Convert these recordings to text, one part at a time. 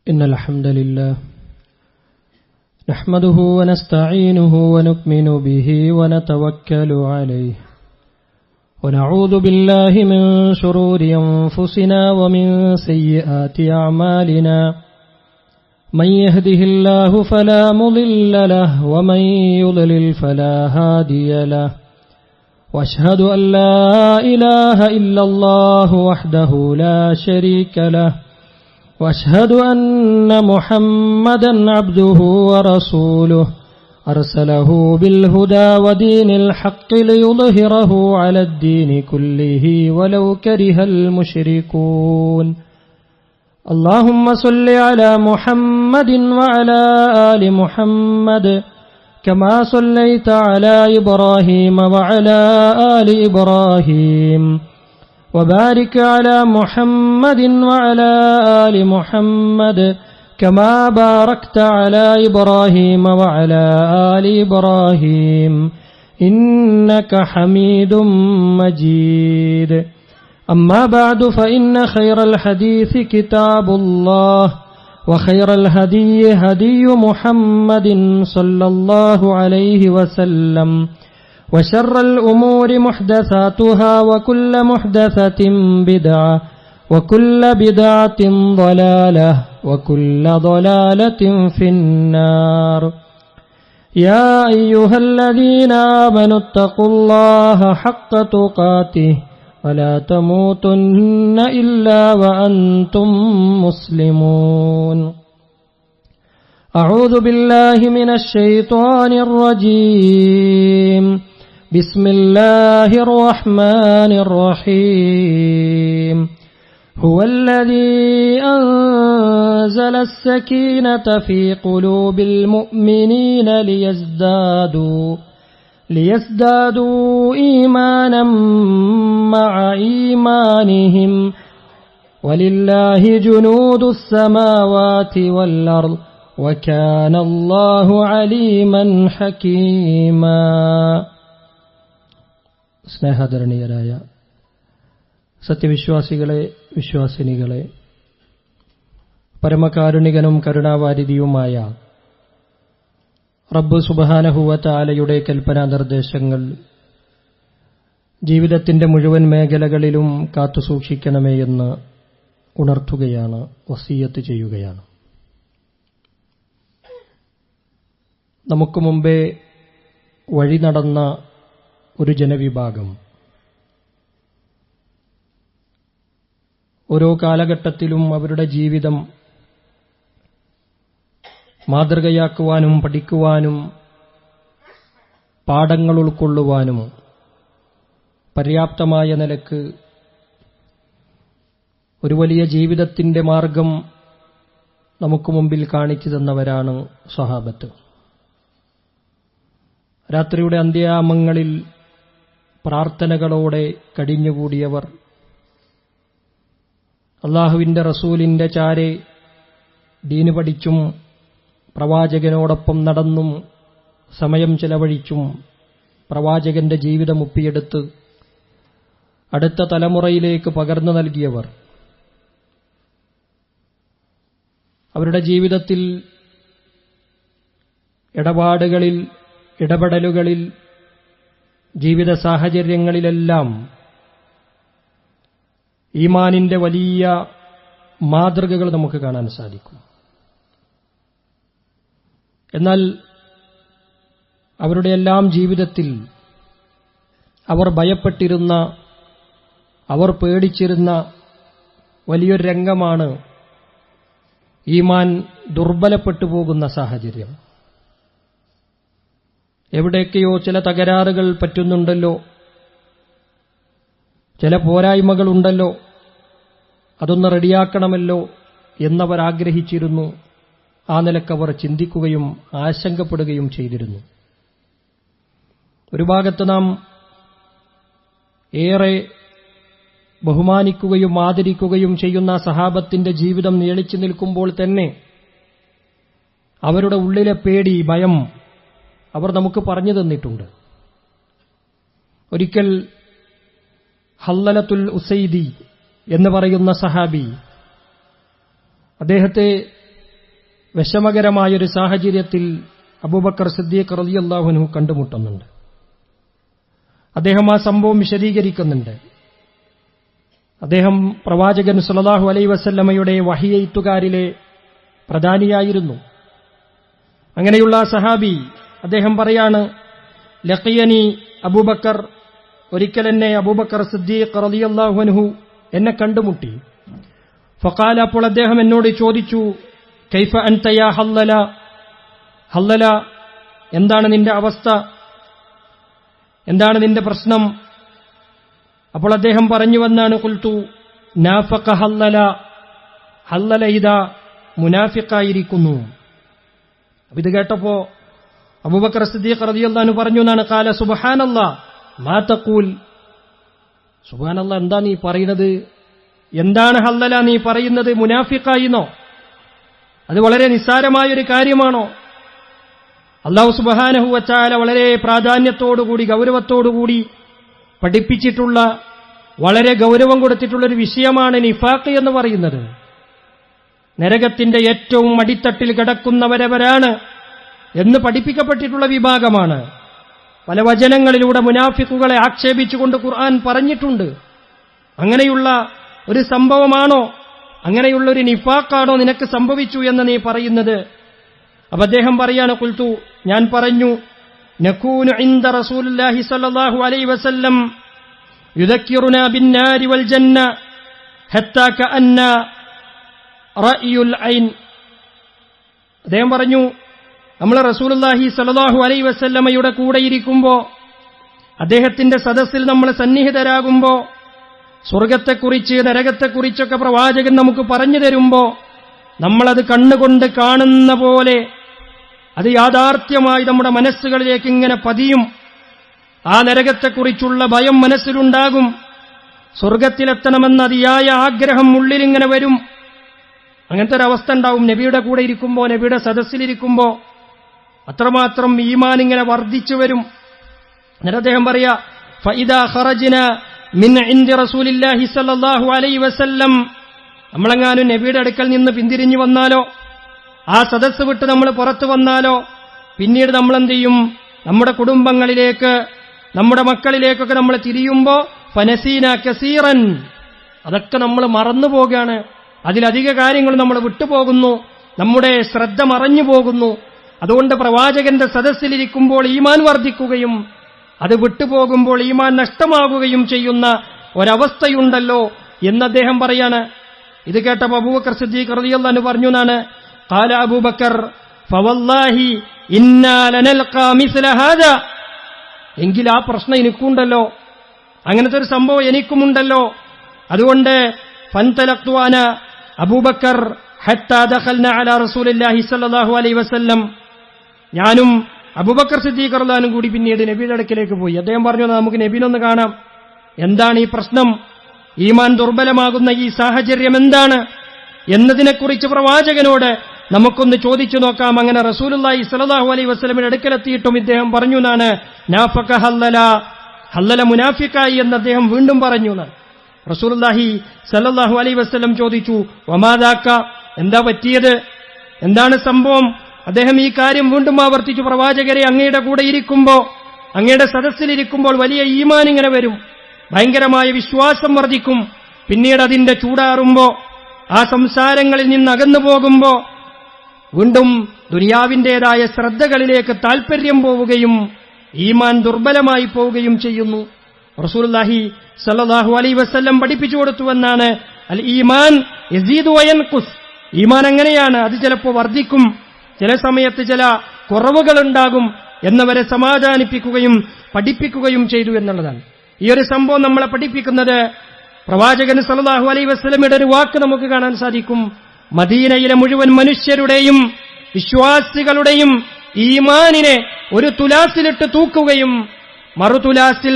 إن الحمد لله نحمده ونستعينه ونؤمن به ونتوكل عليه ونعوذ بالله من شرور أنفسنا ومن سيئات أعمالنا من يهده الله فلا مضل له ومن يضلل فلا هادي له وأشهد أن لا إله إلا الله وحده لا شريك له وأشهد أن محمدا عبده ورسوله أرسله بالهدى ودين الحق ليظهره على الدين كله ولو كره المشركون اللهم صل على محمد وعلى آل محمد كما صليت على إبراهيم وعلى آل إبراهيم وبارك على محمد وعلى آل محمد كما باركت على إبراهيم وعلى آل إبراهيم إنك حميد مجيد أما بعد فإن خير الحديث كتاب الله وخير الهدي هدي محمد صلى الله عليه وسلم وشر الأمور محدثاتها وكل محدثة بدعة وكل بدعة ضلالة وكل ضلالة في النار يا أيها الذين آمنوا اتقوا الله حق تقاته ولا تموتن إلا وأنتم مسلمون أعوذ بالله من الشيطان الرجيم بسم الله الرحمن الرحيم هو الذي أنزل السكينة في قلوب المؤمنين ليزدادوا إيمانا مع إيمانهم ولله جنود السماوات والأرض وكان الله عليما حكيما സ്നേഹധരണീയരായ സത്യവിശ്വാസികളെ, വിശ്വാസിനികളെ, പരമകാരുണികനും കരുണാവാരിധിയുമായ റബ്ബ് സുബ്ഹാനഹു വ തആലയുടെ കൽപ്പനാ നിർദ്ദേശങ്ങൾ ജീവിതത്തിന്റെ മുഴുവൻ മേഖലകളിലും കാത്തുസൂക്ഷിക്കണമേ എന്ന് ഉണർത്തുകയാണ്, വസിയ്യത്ത് ചെയ്യുകയാണ്. നമുക്ക് മുമ്പേ വഴി നടന്ന ഒരു ജനവിഭാഗം ഓരോ കാലഘട്ടത്തിലും അവരുടെ ജീവിതം മാതൃകയാക്കുവാനും പഠിക്കുവാനും പാഠങ്ങൾ ഉൾക്കൊള്ളുവാനും പര്യാപ്തമായ നിലക്ക് ഒരു വലിയ ജീവിതത്തിന്റെ മാർഗം നമുക്ക് മുമ്പിൽ കാണിച്ചു തന്നവരാണ് സ്വഹാബത്ത്. രാത്രിയുടെ അന്ത്യാമങ്ങളിൽ പ്രാർത്ഥനകളോടെ കഴിഞ്ഞുകൂടിയവർ, അല്ലാഹുവിന്റെ റസൂലിന്റെ ചാരെ ദീന് പഠിച്ചും പ്രവാചകനോടൊപ്പം നടന്നും സമയം ചെലവഴിച്ചും പ്രവാചകന്റെ ജീവിതം ഒപ്പിയെടുത്ത് അടുത്ത തലമുറയിലേക്ക് പകർന്നു നൽകിയവർ, അവരുടെ ജീവിതത്തിൽ ഇടപെടലുകളിൽ ജീവിത സാഹചര്യങ്ങളിലെല്ലാം ഈമാനിന്റെ വലിയ മാതൃകകൾ നമുക്ക് കാണാൻ സാധിക്കും. എന്നാൽ അവരുടെ എല്ലാം ജീവിതത്തിൽ അവർ ഭയപ്പെട്ടിരുന്ന, അവർ പേടിച്ചിരുന്ന വലിയൊരു രംഗമാണ് ഈമാൻ ദുർബലപ്പെട്ടു പോകുന്ന സാഹചര്യം. എവിടെയൊക്കെയോ ചില തകരാറുകൾ പറ്റുന്നുണ്ടല്ലോ, ചില പോരായ്മകളുണ്ടല്ലോ, അതൊന്ന് റെഡിയാക്കണമല്ലോ എന്നവർ ആഗ്രഹിച്ചിരുന്നു. ആ നിലക്കവർ ചിന്തിക്കുകയും ആശങ്കപ്പെടുകയും ചെയ്തിരുന്നു. ഒരു ഭാഗത്ത് നാം ഏറെ ബഹുമാനിക്കുകയും ആദരിക്കുകയും ചെയ്യുന്ന സഹാബത്തിന്റെ ജീവിതം നിഴലിച്ചു നിൽക്കുമ്പോൾ തന്നെ അവരുടെ ഉള്ളിലെ പേടി, ഭയം അവർ നമുക്ക് പറഞ്ഞു തന്നിട്ടുണ്ട്. ഒരിക്കൽ ഹല്ലലത്തുൽ ഉസൈദി എന്ന് പറയുന്ന സഹാബി, അദ്ദേഹത്തെ വിഷമകരമായൊരു സാഹചര്യത്തിൽ അബൂബക്കർ സിദ്ദീഖ് റളിയല്ലാഹു അൻഹു കണ്ടുമുട്ടുന്നുണ്ട്. അദ്ദേഹം ആ സംഭവം വിശദീകരിക്കുന്നുണ്ട്. അദ്ദേഹം പ്രവാചകൻ സല്ലല്ലാഹു അലൈഹി വസല്ലമയുടെ വഹിയെഴുത്തുകാരിലെ പ്രധാനിയായിരുന്നു. അങ്ങനെയുള്ള സഹാബി അദ്ദേഹം പറയാണ്, ലഖിയനി അബൂബക്കർ, ഒരിക്കൽ എന്നെ അബൂബക്കർ സിദ്ദീഖ് റളിയല്ലാഹു അൻഹു എന്നെ കണ്ടുമുട്ടി. ഫഖാല, അപ്പോൾ അദ്ദേഹം എന്നോട് ചോദിച്ചു, കൈഫ അൻത യാ ഹല്ലല, ഹല്ലല എന്താണ് നിന്റെ അവസ്ഥ, എന്താണ് നിന്റെ പ്രശ്നം? അപ്പോൾ അദ്ദേഹം പറഞ്ഞുവെന്നാണ്, ഖുൽതു നാഫഖ ഹല്ലല, ഹല്ലല ഇദാ മുനാഫിഖായിരിക്കുന്നു. ഇത് കേട്ടപ്പോ അബൂബക്കർ സിദ്ദീഖ് റളിയല്ലാഹു അൻഹു പറഞ്ഞു എന്നാണ്, ഖാല സുബ്ഹാനല്ലാഹ് മാ തഖൂൽ, സുബ്ഹാനല്ലാഹ് എന്താ നീ പറയുന്നത്, എന്താണ് ഹല്ലല നീ പറയുന്നത്, മുനാഫിഖായിന്നോ? അത് വളരെ നിസ്സാരമായൊരു കാര്യമാണോ? അല്ലാഹു സുബ്ഹാനഹു വ തആല വളരെ പ്രാധാന്യത്തോടുകൂടി ഗൗരവത്തോടുകൂടി പഠിപ്പിച്ചിട്ടുള്ള, വളരെ ഗൗരവം കൊടുത്തിട്ടുള്ളൊരു വിഷയമാണ് നിഫാഖ് എന്ന് പറയുന്നത്. നരകത്തിന്റെ ഏറ്റവും അടിത്തട്ടിൽ കിടക്കുന്നവരവരാണ് എന്ന് പഠിപ്പിക്കപ്പെട്ടിട്ടുള്ള വിഭാഗമാണ്. പല വചനങ്ങളിലൂടെ മുനാഫിക്കുകളെ ആക്ഷേപിച്ചുകൊണ്ട് ഖുർആൻ പറഞ്ഞിട്ടുണ്ട്. അങ്ങനെയുള്ള ഒരു സംഭവമാണോ, അങ്ങനെയുള്ള ഒരു നിഫാഖാണോ നിനക്ക് സംഭവിച്ചു എന്ന് നീ പറയുന്നത്? അപ്പൊ അദ്ദേഹം പറയാണ്, ഖുൽതു ഞാൻ പറഞ്ഞു, നകൂനു ഇൻദ റസൂലുള്ളാഹി സ്വല്ലല്ലാഹു അലൈഹി വസല്ലം യുദക്കിറുനാ ബിന്നാരി വൽ ജന്ന ഹത്താ കഅന്ന റഅയുൽ ഐൻ. അദ്ദേഹം പറഞ്ഞു, നമ്മൾ റസൂലുള്ളാഹി സ്വല്ലല്ലാഹു അലൈഹി വസല്ലമയുടെ കൂടെ ഇരിക്കുമ്പോൾ, അദ്ദേഹത്തിന്റെ സദസ്സിൽ നമ്മൾ സന്നിഹിതരാകുമ്പോൾ, സ്വർഗത്തെക്കുറിച്ച് നരകത്തെക്കുറിച്ചൊക്കെ പ്രവാചകൻ നമുക്ക് പറഞ്ഞു തരുമ്പോൾ നമ്മളത് കണ്ണുകൊണ്ട് കാണുന്ന പോലെ അത് യാഥാർത്ഥ്യമായി നമ്മുടെ മനസ്സുകളിലേക്ക് ഇങ്ങനെ പതിയും. ആ നരകത്തെക്കുറിച്ചുള്ള ഭയം മനസ്സിലുണ്ടാകും. സ്വർഗത്തിലെത്തണമെന്ന അതിയായ ആഗ്രഹം ഉള്ളിലിങ്ങനെ വരും. അങ്ങനത്തെ ഒരു അവസ്ഥ ഉണ്ടാവും നബിയുടെ കൂടെ ഇരിക്കുമ്പോൾ, നബിയുടെ സദസ്സിലിരിക്കുമ്പോൾ. അത്രമാത്രം ഈമാൻ ഇങ്ങനെ വർദ്ധിച്ചു വരും. എന്നിട്ട് അദ്ദേഹം പറയാ, ഫഇദാ ഖറജ്ന മിൻ ഇൻദി റസൂലില്ലാഹി സ്വല്ലല്ലാഹു അലൈഹി വസല്ലം, നമ്മളെങ്ങാനും നബിയുടെ അടുക്കൽ നിന്ന് പിന്തിരിഞ്ഞു വന്നാലോ, ആ സദസ്സ് വിട്ട് നമ്മൾ പുറത്തു വന്നാലോ, പിന്നീട് നമ്മൾ എന്ത് ചെയ്യും, നമ്മുടെ കുടുംബങ്ങളിലേക്ക്, നമ്മുടെ മക്കളിലേക്കൊക്കെ നമ്മൾ തിരിയുമ്പോ ഫനസീന കസീറൻ, അതൊക്കെ നമ്മൾ മറന്നു പോകുകയാണ്. അതിലധിക കാര്യങ്ങൾ നമ്മൾ വിട്ടുപോകുന്നു, നമ്മുടെ ശ്രദ്ധ മറഞ്ഞു പോകുന്നു. അതുകൊണ്ട് പ്രവാചകന്റെ സദസ്സിലിരിക്കുമ്പോൾ ഈമാൻ വർദ്ധിക്കുകയും അത് വിട്ടുപോകുമ്പോൾ ഈമാൻ നഷ്ടമാകുകയും ചെയ്യുന്ന ഒരവസ്ഥയുണ്ടല്ലോ എന്ന് അദ്ദേഹം പറയാണ്. ഇത് കേട്ടപ്പോൾ അബൂബക്കർ സിദ്ദീഖ് റളിയല്ലാഹു അൻഹു പറഞ്ഞു എന്നാണ്, ഖാല അബൂബക്കർ ഫവല്ലാഹി ഇന്നാ ലനൽഖാ മിസ്ല ഹാദാ, എങ്കിൽ ആ പ്രശ്നം എനിക്കുണ്ടല്ലോ, അങ്ങനത്തെ ഒരു സംഭവം എനിക്കുമുണ്ടല്ലോ. അതുകൊണ്ട് ഫൻതലഖ്തു അന അബൂബക്കർ ഹത്താ ദഖൽന അലാ റസൂലില്ലാഹി സ്വല്ലല്ലാഹു അലൈഹി വസല്ലം, ഞാനും അബൂബക്കർ സിദ്ദീഖ് റളിയല്ലാഹു അൻഹു കൂടി പിന്നീട് നബിയുടെ അടുക്കലേക്ക് പോയി. അദ്ദേഹം പറഞ്ഞു, നമുക്ക് നബിനൊന്ന് കാണാം, എന്താണ് ഈ പ്രശ്നം, ഈമാൻ ദുർബലമാകുന്ന ഈ സാഹചര്യം എന്താണ് എന്നതിനെക്കുറിച്ച് പ്രവാചകനോട് നമുക്കൊന്ന് ചോദിച്ചു നോക്കാം. അങ്ങനെ റസൂലുള്ളാഹി സ്വല്ലല്ലാഹു അലൈഹി വസല്ലമയുടെ അടുക്കലെത്തിയിട്ടും ഇദ്ദേഹം പറഞ്ഞു എന്നാണ്, നാഫഖ ഹല്ലല, ഹല്ലല മുനാഫിഖായി എന്ന് അദ്ദേഹം വീണ്ടും പറഞ്ഞു എന്നാണ്. റസൂലുള്ളാഹി സ്വല്ലല്ലാഹു അലൈഹി വസല്ലം ചോദിച്ചു, വമാദാക, എന്താ പറ്റിയത്, എന്താണ് സംഭവം? അദ്ദേഹം ഈ കാര്യം വീണ്ടും ആവർത്തിച്ചു, പ്രവാചകരെ, അങ്ങയുടെ കൂടെ ഇരിക്കുമ്പോൾ, അങ്ങയുടെ സദസ്സിലിരിക്കുമ്പോൾ വലിയ ഈമാൻ ഇങ്ങനെ വരും, ഭയങ്കരമായ വിശ്വാസം വർദ്ധിക്കും. പിന്നീട് അതിന്റെ ചൂടാറുമ്പോ, ആ സംസാരങ്ങളിൽ നിന്ന് അകന്നു പോകുമ്പോ വീണ്ടും ദുനിയാവിന്റേതായ ശ്രദ്ധകളിലേക്ക് താൽപര്യം പോവുകയും ഈമാൻ ദുർബലമായി പോവുകയും ചെയ്യുന്നു. റസൂലുള്ളാഹി സ്വല്ലല്ലാഹു അലൈഹി വസല്ലം പഠിപ്പിച്ചു കൊടുത്തുവെന്നാണ്, അൽ ഈമാൻ യസീദു വയൻഖുസ്, ഈമാൻ അങ്ങനെയാണ്, അത് ചിലപ്പോൾ വർദ്ധിക്കും, ചില സമയത്ത് ചില കുറവുകളുണ്ടാകും എന്നവരെ സമാധാനിപ്പിക്കുകയും പഠിപ്പിക്കുകയും ചെയ്തു എന്നുള്ളതാണ്. ഈ ഒരു സംഭവം നമ്മളെ പഠിപ്പിക്കുന്നത്, പ്രവാചകൻ സല്ലല്ലാഹു അലൈഹി വസല്ലമയുടെ ഒരു വാക്ക് നമുക്ക് കാണാൻ സാധിക്കും. മദീനയിലെ മുഴുവൻ മനുഷ്യരുടെയും വിശ്വാസികളുടെയും ഈമാനിനെ ഒരു തുലാസിലിട്ട് തൂക്കുകയും മറുതുലാസിൽ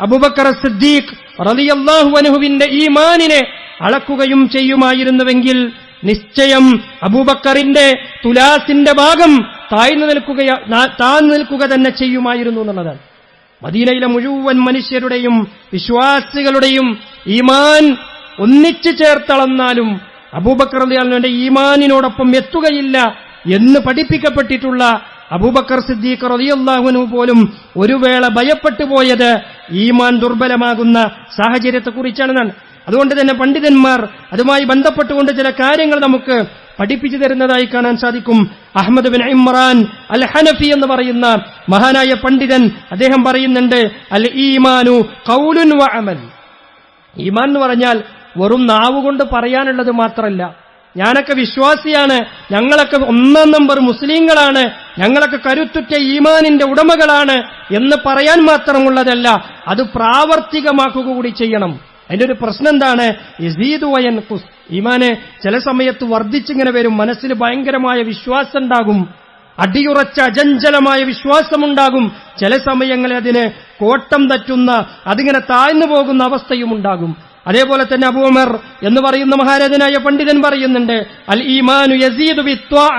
അബൂബക്കർ സിദ്ദീഖ് റളിയല്ലാഹു അൻഹുവിന്റെ ഈമാനിനെ അളക്കുകയും ചെയ്യുമായിരുന്നുവെങ്കിൽ നിശ്ചയം അബൂബക്കറിന്റെ തുലാസിന്റെ ഭാഗം താഴ്ന്നു നിൽക്കുക തന്നെ ചെയ്യുമായിരുന്നു എന്നുള്ളതാണ്. മദീനയിലെ മുഴുവൻ മനുഷ്യരുടെയും വിശ്വാസികളുടെയും ഈമാൻ ഒന്നിച്ചു ചേർത്തളന്നാലും അബൂബക്കർ റളിയല്ലാഹു അൻഹുവിന്റെ ഈമാനിനോടൊപ്പം എത്തുകയില്ല എന്ന് പഠിപ്പിക്കപ്പെട്ടിട്ടുള്ള അബൂബക്കർ സിദ്ദീഖ് റളിയല്ലാഹു അൻഹു പോലും ഒരു വേള ഭയപ്പെട്ടു പോയത് ഈമാൻ ദുർബലമാകുന്ന സാഹചര്യത്തെക്കുറിച്ചാണെന്നാണ്. അതുകൊണ്ട് തന്നെ പണ്ഡിതന്മാർ അതുമായി ബന്ധപ്പെട്ടുകൊണ്ട് ചില കാര്യങ്ങൾ നമുക്ക് പഠിപ്പിച്ചു തരുന്നതായി കാണാൻ സാധിക്കും. അഹ്മദ് ബിൻ ഇമ്രാൻ അൽ ഹനഫി എന്ന് പറയുന്ന മഹാനായ പണ്ഡിതൻ അദ്ദേഹം പറയുന്നുണ്ട്, അൽ ഈമാനു ഖൗലുൻ വ അമൽ. ഈമാൻ എന്ന് പറഞ്ഞാൽ വെറും നാവുകൊണ്ട് പറയാനുള്ളത് മാത്രമല്ല, ഞാനൊക്കെ വിശ്വാസിയാണ്, ഞങ്ങളൊക്കെ 1 നമ്പർ മുസ്ലിങ്ങളാണ്, ഞങ്ങളൊക്കെ കരുത്തുറ്റ ഈമാനിന്റെ ഉടമകളാണ് എന്ന് പറയാൻ മാത്രമുള്ളതല്ല, അത് പ്രാവർത്തികമാക്കുക കൂടി ചെയ്യണം. അതിന്റെ ഒരു പ്രശ്നം എന്താണ്? യസീദു വയൻഖുസ്. ഈമാന് ചില സമയത്ത് വർദ്ധിച്ചിങ്ങനെ വരും, മനസ്സിൽ ഭയങ്കരമായ വിശ്വാസം ഉണ്ടാകും, അടിയുറച്ച അചഞ്ചലമായ വിശ്വാസമുണ്ടാകും. ചില സമയങ്ങളിൽ അതിന് കോട്ടം തറ്റുന്ന, അതിങ്ങനെ താഴ്ന്നു പോകുന്ന അവസ്ഥയും ഉണ്ടാകും. അതേപോലെ തന്നെ അബൂ ഉമർ എന്ന് പറയുന്ന മഹാരാജനായ പണ്ഡിതൻ പറയുന്നുണ്ട്, അൽ ഈമാനു യസീദു ബിത്വാഅ.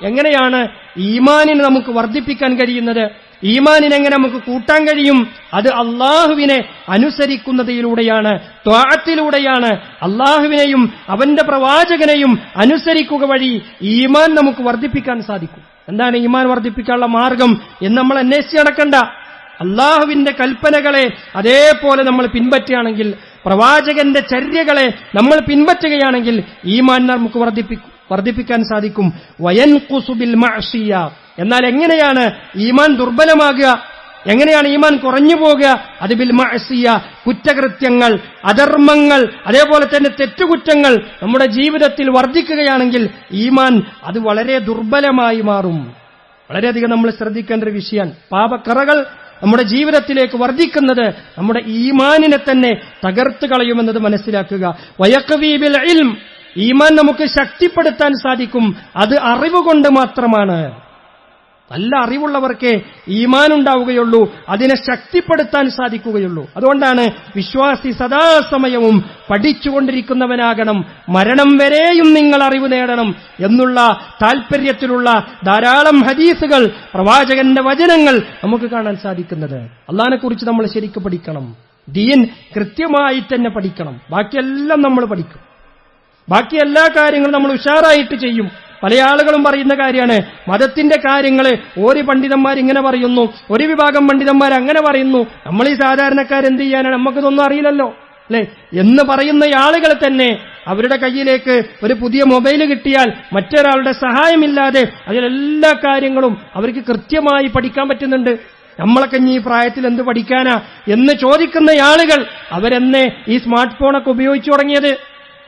എങ്ങനെയാണ് ഈമാനിനെ നമുക്ക് വർദ്ധിപ്പിക്കാൻ കഴിയുന്നത്? ഈമാനിനെ എങ്ങനെ നമുക്ക് കൂട്ടാൻ കഴിയും? അത് അള്ളാഹുവിനെ അനുസരിക്കുന്നതിലൂടെയാണ്, ത്വാഅത്തിലൂടെയാണ്. അള്ളാഹുവിനെയും അവന്റെ പ്രവാചകനെയും അനുസരിക്കുക വഴി ഈമാൻ നമുക്ക് വർദ്ധിപ്പിക്കാൻ സാധിക്കും. എന്താണ് ഈമാൻ വർദ്ധിപ്പിക്കാനുള്ള മാർഗം എന്ന് നമ്മൾ അന്വേഷിച്ച് നടക്കണ്ട. അള്ളാഹുവിന്റെ കൽപ്പനകളെ അതേപോലെ നമ്മൾ പിൻപറ്റുകയാണെങ്കിൽ, പ്രവാചകന്റെ ചര്യകളെ നമ്മൾ പിൻപറ്റുകയാണെങ്കിൽ ഈമാൻ നമുക്ക് വർദ്ധിപ്പിക്കാൻ സാധിക്കും. വയൻഖുസു ബിൽ മഅസിയ. എന്നാൽ എങ്ങനെയാണ് ഈമാൻ ദുർബലമാകുക? എങ്ങനെയാണ് ഈമാൻ കുറഞ്ഞു പോകുക? അത് ബിൽ മഅസിയ, കുറ്റകൃത്യങ്ങൾ, അധർമ്മങ്ങൾ, അതേപോലെ തന്നെ തെറ്റുകുറ്റങ്ങൾ നമ്മുടെ ജീവിതത്തിൽ വർദ്ധിക്കുകയാണെങ്കിൽ ഈമാൻ അത് വളരെ ദുർബലമായി മാറും. വളരെയധികം നമ്മൾ ശ്രദ്ധിക്കേണ്ട ഒരു വിഷയമാണ്. പാപക്കറകൾ നമ്മുടെ ജീവിതത്തിലേക്ക് വർദ്ധിക്കുന്നത് നമ്മുടെ ഈമാനിനെ തന്നെ തകർത്ത് കളയുമെന്നത് മനസ്സിലാക്കുക. വയഖ്വി ബിൽ ഇൽം. ഈമാൻ നമുക്ക് ശക്തിപ്പെടുത്താൻ സാധിക്കും, അത് അറിവുകൊണ്ട് മാത്രമാണ്. നല്ല അറിവുള്ളവർക്കേ ഈമാൻ ഉണ്ടാവുകയുള്ളൂ, അതിനെ ശക്തിപ്പെടുത്താൻ സാധിക്കുകയുള്ളൂ. അതുകൊണ്ടാണ് വിശ്വാസി സദാസമയവും പഠിച്ചുകൊണ്ടിരിക്കുന്നവനാകണം, മരണം വരെയും നിങ്ങൾ അറിവ് നേടണം എന്നുള്ള താൽപര്യത്തിലുള്ള ധാരാളം ഹദീസുകൾ, പ്രവാചകന്റെ വചനങ്ങൾ നമുക്ക് കാണാൻ സാധിക്കുന്നത്. അള്ളാഹിനെക്കുറിച്ച് നമ്മൾ ശരിക്കും പഠിക്കണം, ദീൻ കൃത്യമായി തന്നെ പഠിക്കണം. ബാക്കിയെല്ലാം നമ്മൾ പഠിക്കും, ബാക്കി എല്ലാ കാര്യങ്ങളും നമ്മൾ ഉഷാറായിട്ട് ചെയ്യും. പല ആളുകളും പറയുന്ന കാര്യമാണ്, മതത്തിന്റെ കാര്യങ്ങൾ ഒരു പണ്ഡിതന്മാർ ഇങ്ങനെ പറയുന്നു, ഒരു വിഭാഗം പണ്ഡിതന്മാർ അങ്ങനെ പറയുന്നു, നമ്മൾ ഈ സാധാരണക്കാരെന്ത് ചെയ്യാനാണ്, നമുക്കിതൊന്നും അറിയില്ലല്ലോ അല്ലെ എന്ന് പറയുന്ന ആളുകൾ തന്നെ അവരുടെ കയ്യിലേക്ക് ഒരു പുതിയ മൊബൈൽ കിട്ടിയാൽ മറ്റൊരാളുടെ സഹായമില്ലാതെ അതിലെല്ലാ കാര്യങ്ങളും അവർക്ക് കൃത്യമായി പഠിക്കാൻ പറ്റുന്നുണ്ട്. നമ്മളൊക്കെ ഈ പ്രായത്തിൽ എന്ത് പഠിക്കാനാ എന്ന് ചോദിക്കുന്ന ആളുകൾ അവരെന്നെ ഈ സ്മാർട്ട് ഫോണൊക്കെ ഉപയോഗിച്ചു തുടങ്ങിയത്.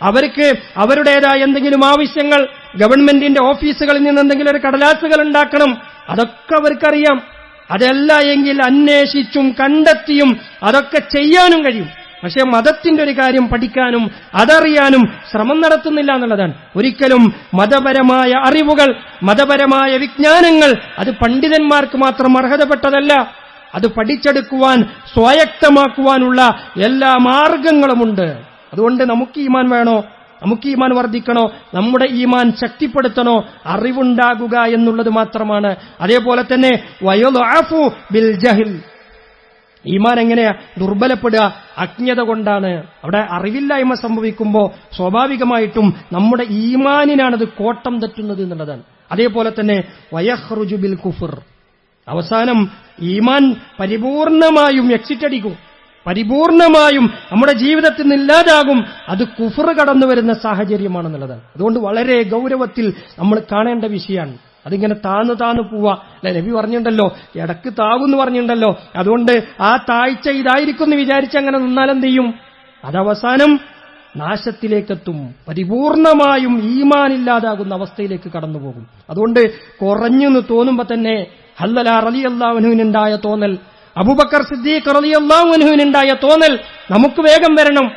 അവർക്ക് അവരുടേതായ എന്തെങ്കിലും ആവശ്യങ്ങൾ, ഗവൺമെന്റിന്റെ ഓഫീസുകളിൽ നിന്ന് എന്തെങ്കിലും ഒരു കടലാസുകൾ ഉണ്ടാക്കണം, അതൊക്കെ അവർക്കറിയാം. അതല്ല എങ്കിൽ അന്വേഷിച്ചും കണ്ടെത്തിയും അതൊക്കെ ചെയ്യാനും കഴിയും. പക്ഷെ മതത്തിന്റെ ഒരു കാര്യം പഠിക്കാനും അതറിയാനും ശ്രമം നടത്തുന്നില്ല എന്നുള്ളതാണ്. ഒരിക്കലും മതപരമായ അറിവുകൾ, മതപരമായ വിജ്ഞാനങ്ങൾ അത് പണ്ഡിതന്മാർക്ക് മാത്രം അർഹതപ്പെട്ടതല്ല. അത് പഠിച്ചെടുക്കുവാൻ, സ്വായത്തമാക്കുവാനുള്ള എല്ലാ മാർഗങ്ങളുമുണ്ട്. അതുകൊണ്ട് നമുക്ക് ഈമാൻ വേണോ, നമുക്ക് ഈമാൻ വർദ്ധിക്കണോ, നമ്മുടെ ഈമാൻ ശക്തിപ്പെടുത്തണോ, അറിവുണ്ടാകുക എന്നുള്ളത് മാത്രമാണ്. അതേപോലെ തന്നെ വയദ്അഫു ബിൽ ജഹൽ. ഈമാൻ എങ്ങനെയാ ദുർബലപ്പെടുക? അജ്ഞത കൊണ്ടാണ്. അവിടെ അറിവില്ലായ്മ സംഭവിക്കുമ്പോൾ സ്വാഭാവികമായിട്ടും നമ്മുടെ ഈമാനിനാണത് കോട്ടം തെറ്റുന്നത് എന്നുള്ളതാണ്. അതേപോലെ തന്നെ വയഖ്റുജു ബിൽ കുഫർ. അവസാനം ഈമാൻ പരിപൂർണമായും എക്സിറ്റ് അടിക്കും, പരിപൂർണമായും നമ്മുടെ ജീവിതത്തിൽ നിന്ന് ഇല്ലാതാകും. അത് കുഫർ കടന്നു വരുന്ന സാഹചര്യമാണെന്നുള്ളതാണ്. അതുകൊണ്ട് വളരെ ഗൗരവത്തിൽ നമ്മൾ കാണേണ്ട വിഷയമാണ്. അതിങ്ങനെ താന്നു പോവാ അല്ലെ, നബി പറഞ്ഞിട്ടുണ്ടല്ലോ, ഇടക്ക് താവെന്ന് പറഞ്ഞിട്ടുണ്ടല്ലോ. അതുകൊണ്ട് ആ താഴ്ച ഇതായിരിക്കും എന്ന് വിചാരിച്ച് അങ്ങനെ നിന്നാലെന്ത് ചെയ്യും? അതവസാനം നാശത്തിലേക്കെത്തും, പരിപൂർണമായും ഈമാനില്ലാതാകുന്ന അവസ്ഥയിലേക്ക് കടന്നുപോകും. അതുകൊണ്ട് കുറഞ്ഞെന്ന് തോന്നുമ്പോ തന്നെ ഹല്ലല റളിയല്ലാഹു അൻഹുവിനുണ്ടായ തോന്നൽ, അബൂബക്കർ സിദ്ദീഖ് റളിയല്ലാഹു അൻഹുവിനുണ്ടായ തോന്നൽ നമുക്ക് വേഗം വരണം.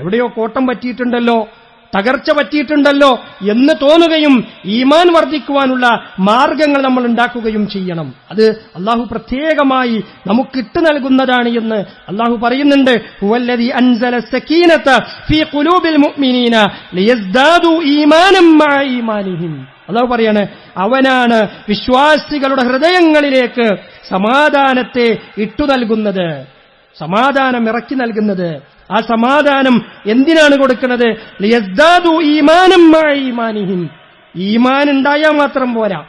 എവിടെയോ കോട്ടം പറ്റിയിട്ടുണ്ടല്ലോ, തകർച്ച പറ്റിയിട്ടുണ്ടല്ലോ എന്ന് തോന്നുകയും ഈമാൻ വർദ്ധിക്കുവാനുള്ള മാർഗങ്ങൾ നമ്മൾ ഉണ്ടാക്കുകയും ചെയ്യണം. അത് അള്ളാഹു പ്രത്യേകമായി നമുക്കിട്ട് നൽകുന്നതാണ് എന്ന് അള്ളാഹു പറയുന്നുണ്ട്. ഹുവല്ലദീ അൻസല സകീനത ഫീ ഖുലൂബിൽ മുഅ്മിനീന ലിയസ്ദാദു ഈമാനം മഅ ഈമാനിഹിം. അള്ളാഹു പറയാണ്, അവനാണ് വിശ്വാസികളുടെ ഹൃദയങ്ങളിലേക്ക് സമാധാനത്തെ ഇട്ടു നൽകുന്നത്, സമാധാനം ഇറക്കി നൽകുന്നത്. ആ സമാധാനം എന്തിനാണ് കൊടുക്കുന്നത്? ലിയസ്ദാദു ഈമാനം മഅ ഈമാനിഹിം. ഈമാൻ ഉണ്ടായാൽ മാത്രം പോരാ,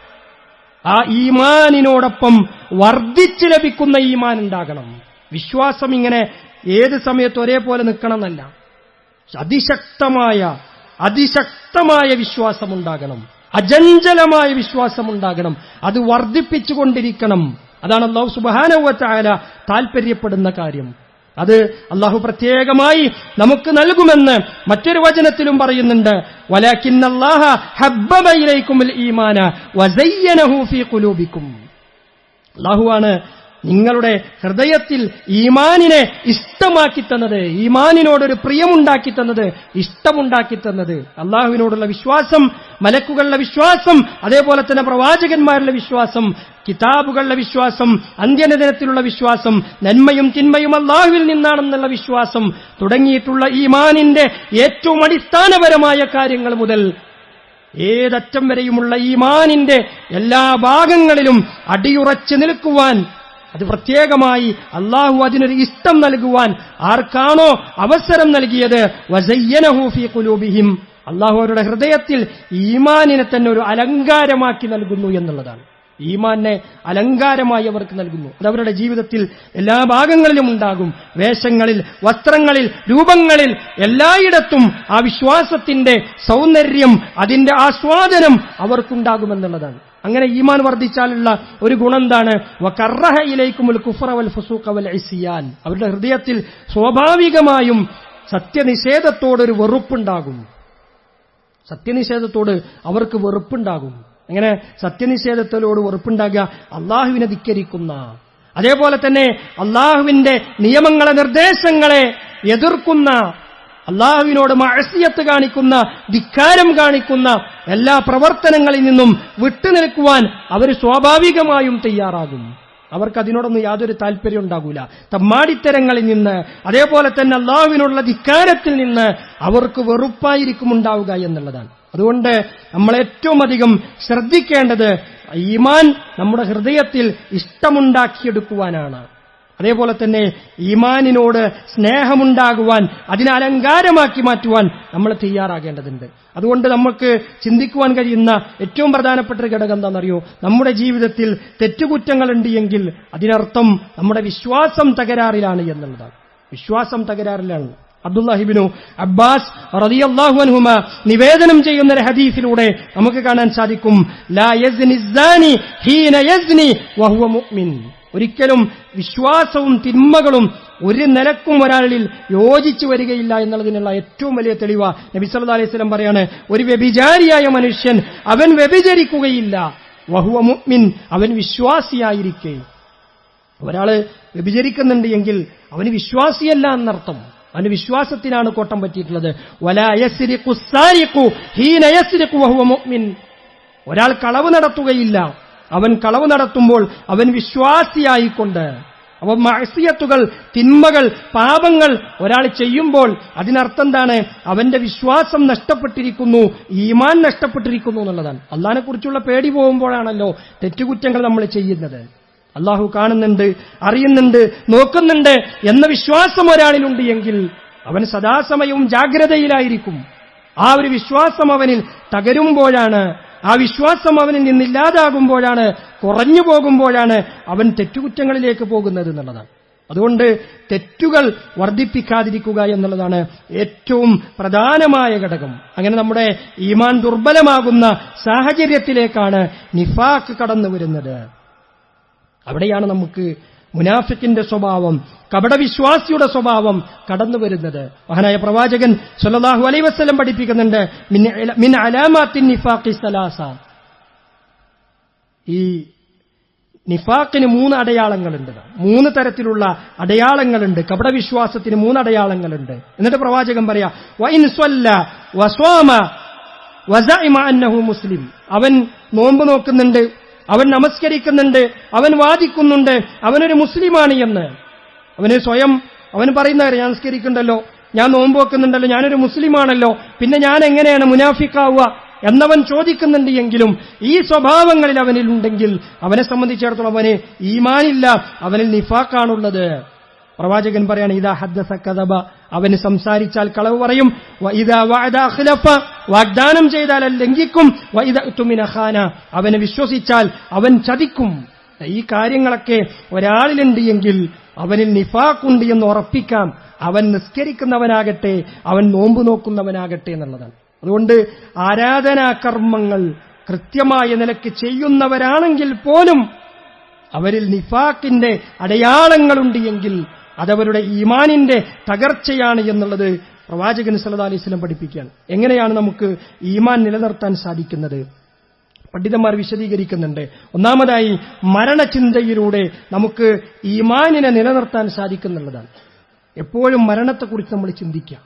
ആ ഈമാനിനോടൊപ്പം വർദ്ധിച്ചു ലഭിക്കുന്ന ഈമാൻ ഉണ്ടാകണം. വിശ്വാസം ഇങ്ങനെ ഏത് സമയത്ത് ഒരേപോലെ നിൽക്കണമെന്നല്ല, അതിശക്തമായ വിശ്വാസമുണ്ടാകണം, അചഞ്ചലമായ വിശ്വാസമുണ്ടാകണം, അത് വർദ്ധിപ്പിച്ചുകൊണ്ടിരിക്കണം. അതാണ് അല്ലാഹു സുബ്ഹാനഹു വ തആല താൽപര്യപ്പെടുന്ന കാര്യം. അത് അല്ലാഹു പ്രത്യേകമായി നമുക്ക് നൽകുമെന്ന് മറ്റൊരു വചനത്തിലും പറയുന്നുണ്ട്. വലാകിന്നല്ലാഹ ഹബ്ബബ ഇലൈക്കുമുൽ ഈമാന വസയ്യനഹു ഫീ ഖുലൂബിക്കും. അല്ലാഹുവാണ് നിങ്ങളുടെ ഹൃദയത്തിൽ ഈമാനിനെ ഇഷ്ടമാക്കി തന്നത്, ഈമാനിനോടൊരു പ്രിയമുണ്ടാക്കി തന്നത്, ഇഷ്ടമുണ്ടാക്കി തന്നത്. അള്ളാഹുവിനോടുള്ള വിശ്വാസം, മലക്കുകളുടെ വിശ്വാസം, അതേപോലെ തന്നെ പ്രവാചകന്മാരുടെ വിശ്വാസം, കിതാബുകളുടെ വിശ്വാസം, അന്ത്യദിനത്തിലുള്ള വിശ്വാസം, നന്മയും തിന്മയും അള്ളാഹുവിൽ നിന്നാണെന്നുള്ള വിശ്വാസം തുടങ്ങിയിട്ടുള്ള ഈമാനിന്റെ ഏറ്റവും അടിസ്ഥാനപരമായ കാര്യങ്ങൾ മുതൽ ഏതറ്റം വരെയുമുള്ള ഈമാനിന്റെ എല്ലാ ഭാഗങ്ങളിലും അടിയുറച്ചു നിൽക്കുവാൻ, അത് പ്രത്യേകമായി അള്ളാഹു അതിനൊരു ഇഷ്ടം നൽകുവാൻ ആർക്കാണോ അവസരം നൽകിയത്, വസയ്യനഹു ഫീ ഖുലൂബിഹിം, അള്ളാഹു അവരുടെ ഹൃദയത്തിൽ ഈമാനിനെ തന്നെ ഒരു അലങ്കാരമാക്കി നൽകുന്നു എന്നുള്ളതാണ്. ഈമാനെ അലങ്കാരമായി അവർക്ക് നൽകുന്നു. അത് അവരുടെ ജീവിതത്തിൽ എല്ലാ ഭാഗങ്ങളിലും ഉണ്ടാകും. വേഷങ്ങളിൽ, വസ്ത്രങ്ങളിൽ, രൂപങ്ങളിൽ, എല്ലായിടത്തും ആ വിശ്വാസത്തിന്റെ സൗന്ദര്യം, അതിന്റെ ആസ്വാദനം അവർക്കുണ്ടാകുമെന്നുള്ളതാണ്. അങ്ങനെ ഈമാൻ വർദ്ധിച്ചാലുള്ള ഒരു ഗുണം എന്താണ്? വകറഹ ഇലൈക്കുമുൽ കുഫ്റ വൽ ഫുസൂഖ വൽ ഇസ്യാൻ. അവരുടെ ഹൃദയത്തിൽ സ്വാഭാവികമായും സത്യനിഷേധത്തോടൊരു വെറുപ്പുണ്ടാകും. സത്യനിഷേധത്തോട് അവർക്ക് വെറുപ്പുണ്ടാകും. എങ്ങനെ സത്യനിഷേധത്തോട് വെറുപ്പുണ്ടാകുക? അള്ളാഹുവിനെ ധിക്കരിക്കുന്ന, അതേപോലെ തന്നെ അള്ളാഹുവിന്റെ നിയമങ്ങളെ, നിർദ്ദേശങ്ങളെ എതിർക്കുന്ന, അള്ളാഹുവിനോട് മഅസിയത്ത് കാണിക്കുന്ന, ധിക്കാരം കാണിക്കുന്ന എല്ലാ പ്രവർത്തനങ്ങളിൽ നിന്നും വിട്ടുനിൽക്കുവാൻ അവർ സ്വാഭാവികമായും തയ്യാറാകും. അവർക്കതിനോടൊന്നും യാതൊരു താല്പര്യം ഉണ്ടാകൂല. തമ്മാടിത്തരങ്ങളിൽ നിന്ന്, അതേപോലെ തന്നെ അള്ളാഹുവിനോടുള്ള ധിക്കാരത്തിൽ നിന്ന് അവർക്ക് വെറുപ്പായിരിക്കും ഉണ്ടാവുക എന്നുള്ളതാണ്. അതുകൊണ്ട് നമ്മൾ ഏറ്റവും അധികം ശ്രദ്ധിക്കേണ്ടത് ഈമാൻ നമ്മുടെ ഹൃദയത്തിൽ ഇഷ്ടമുണ്ടാക്കിയെടുക്കുവാനാണ്. അതേപോലെ തന്നെ ഈമാനിനോട് സ്നേഹമുണ്ടാകുവാൻ, അതിനെ അലങ്കാരമാക്കി മാറ്റുവാൻ നമ്മൾ തയ്യാറാകേണ്ടതുണ്ട്. അതുകൊണ്ട് നമുക്ക് ചിന്തിക്കുവാൻ കഴിയുന്ന ഏറ്റവും പ്രധാനപ്പെട്ട ഒരു ഘടകം എന്താണെന്നറിയോ? നമ്മുടെ ജീവിതത്തിൽ തെറ്റുകുറ്റങ്ങളുണ്ട് എങ്കിൽ അതിനർത്ഥം നമ്മുടെ വിശ്വാസം തകരാറിലാണ് എന്നുള്ളതാണ്. വിശ്വാസം തകരാറിലാണ്. അബ്ദുല്ലാഹി ഇബ്നു അബ്ബാസ് റളിയല്ലാഹു അൻഹുമ നിവേദനം ചെയ്യുന്ന ഒരു ഹദീസിലൂടെ നമുക്ക് കാണാൻ സാധിക്കും, ലാ യസ്നി സാനി ഹീന യസ്നി വഹുവ മുഅ്മിൻ. ഒരിക്കലും വിശ്വാസവും തിന്മകളും ഒരു നിലക്കും ഒരാളിൽ യോജിച്ചു വരികയില്ല എന്നുള്ളതിനുള്ള ഏറ്റവും വലിയ തെളിവ നബി സല്ലല്ലാഹു അലൈഹി വസല്ലം പറയാണ്, ഒരു വ്യഭിചാരിയായ മനുഷ്യൻ അവൻ വ്യഭിചരിക്കുകയില്ല, വഹുവ മുഅ്മിൻ, അവൻ വിശ്വാസിയായിരിക്കെ. ഒരാള് വ്യഭിചരിക്കുന്നുണ്ട് എങ്കിൽ അവന് വിശ്വാസിയല്ല എന്നർത്ഥം. അവന് വിശ്വാസത്തിനാണ് കോട്ടം പറ്റിയിട്ടുള്ളത്. വലാ യസ്രിഖു സാരിഖു ഹീന യസ്രിഖു വഹുവ മുഅ്മിൻ. ഒരാൾ കളവ് നടത്തുകയില്ല, അവൻ കളവ് നടത്തുമ്പോൾ അവൻ വിശ്വാസിയായിക്കൊണ്ട്. അപ്പോൾ മഅസിയത്തുകൾ, തിന്മകൾ, പാപങ്ങൾ ഒരാൾ ചെയ്യുമ്പോൾ അതിനർത്ഥം എന്താണ്? അവന്റെ വിശ്വാസം നഷ്ടപ്പെട്ടിരിക്കുന്നു, ഈമാൻ നഷ്ടപ്പെട്ടിരിക്കുന്നു എന്നുള്ളതാണ്. അള്ളാഹിനെ കുറിച്ചുള്ള പേടി പോകുമ്പോഴാണല്ലോ തെറ്റുകുറ്റങ്ങൾ നമ്മൾ ചെയ്യുന്നത്. അള്ളാഹു കാണുന്നുണ്ട്, അറിയുന്നുണ്ട്, നോക്കുന്നുണ്ട് എന്ന വിശ്വാസം ഒരാളിലുണ്ട് എങ്കിൽ അവൻ സദാസമയവും ജാഗ്രതയിലായിരിക്കും. ആ ഒരു വിശ്വാസം അവനിൽ തകരുമ്പോഴാണ്, ആ വിശ്വാസം അവനിൽ നിന്നില്ലാതാകുമ്പോഴാണ്, കുറഞ്ഞു പോകുമ്പോഴാണ് അവൻ തെറ്റുകുറ്റങ്ങളിലേക്ക് പോകുന്നത് എന്നുള്ളതാണ്. അതുകൊണ്ട് തെറ്റുകൾ വർദ്ധിപ്പിക്കാതിരിക്കുക എന്നുള്ളതാണ് ഏറ്റവും പ്രധാനമായ ഘടകം. അങ്ങനെ നമ്മുടെ ഈമാൻ ദുർബലമാകുന്ന സാഹചര്യത്തിലേക്കാണ് നിഫാഖ് കടന്നു വരുന്നത്. അവിടെയാണ് നമുക്ക് മുനാഫിക്കിന്റെ സ്വഭാവം, കപടവിശ്വാസിയുടെ സ്വഭാവം കടന്നു വരുന്നത്. മഹാനായ പ്രവാചകൻ സല്ലല്ലാഹു അലൈഹി വസല്ലം പഠിപ്പിക്കുന്നുണ്ട്, മിൻ അലാമാത്തിൻ നിഫാഖി സലാസ. ഈ നിഫാഖിന് 3 അടയാളങ്ങളുണ്ട്, 3 തരത്തിലുള്ള അടയാളങ്ങളുണ്ട്. കപടവിശ്വാസത്തിന് 3 അടയാളങ്ങളുണ്ട്. എന്നിട്ട് പ്രവാചകൻ പറയാ, വഇൻ സ്വല്ല വസ്വാമ വസഇമ അന്നഹു മുസ്ലിം. അവൻ നോമ്പ് നോക്കുന്നുണ്ട്, അവൻ നമസ്കരിക്കുന്നുണ്ട്, അവൻ വാദിക്കുന്നുണ്ട് അവനൊരു മുസ്ലിമാണ് എന്ന്. അവന് സ്വയം അവൻ പറയുന്ന കാര്യം, ഞാൻ നമസ്കരിക്കുന്നുണ്ടല്ലോ, ഞാൻ നോമ്പ് വെക്കുന്നുണ്ടല്ലോ, ഞാനൊരു മുസ്ലിമാണല്ലോ, പിന്നെ ഞാൻ എങ്ങനെയാണ് മുനാഫിക്കാവുക എന്നവൻ ചോദിക്കുന്നുണ്ട് എങ്കിലും ഈ സ്വഭാവങ്ങളിൽ അവനിലുണ്ടെങ്കിൽ അവനെ സംബന്ധിച്ചിടത്തോളം അവന് ഈമാനില്ല, അവനിൽ നിഫാഖാണുള്ളത്. പ്രവാചകൻ പറയാണ്, ഇദാ ഹദ്ദസ കദബ, അവന് സംസാരിച്ചാൽ കളവ് പറയും, വഇദാ വഅദ അഖ്ലഫ, വാഗ്ദാനം ചെയ്താൽ ലംഘിക്കും, വഇദാ തുമിന ഖാന, അവനെ വിശ്വസിച്ചാൽ അവൻ ചതിക്കും. ഈ കാര്യങ്ങളൊക്കെ ഒരാളിലുണ്ട് എങ്കിൽ അവനിൽ നിഫാഖുണ്ട് എന്ന് ഉറപ്പിക്കാം. അവൻ നിസ്കരിക്കുന്നവനാകട്ടെ, അവൻ നോമ്പ് നോക്കുന്നവനാകട്ടെ എന്നുള്ളതാണ്. അതുകൊണ്ട് ആരാധനാകർമ്മങ്ങൾ കൃത്യമായ നിലയ്ക്ക് ചെയ്യുന്നവരാണെങ്കിൽ പോലും അവരിൽ നിഫാഖിന്റെ അടയാളങ്ങളുണ്ട് എങ്കിൽ അതവരുടെ ഈമാനിന്റെ തകർച്ചയാണ് എന്നുള്ളത് പ്രവാചകൻ സല്ലല്ലാഹു അലൈഹി വസല്ലം പഠിപ്പിക്കുകയാണ്. എങ്ങനെയാണ് നമുക്ക് ഈമാൻ നിലനിർത്താൻ സാധിക്കുന്നത്? പണ്ഡിതന്മാർ വിശദീകരിക്കുന്നുണ്ട്. ഒന്നാമതായി മരണചിന്തയിലൂടെ നമുക്ക് ഈമാനിനെ നിലനിർത്താൻ സാധിക്കുന്നുള്ളതാണ്. എപ്പോഴും മരണത്തെക്കുറിച്ച് നമ്മൾ ചിന്തിക്കുക.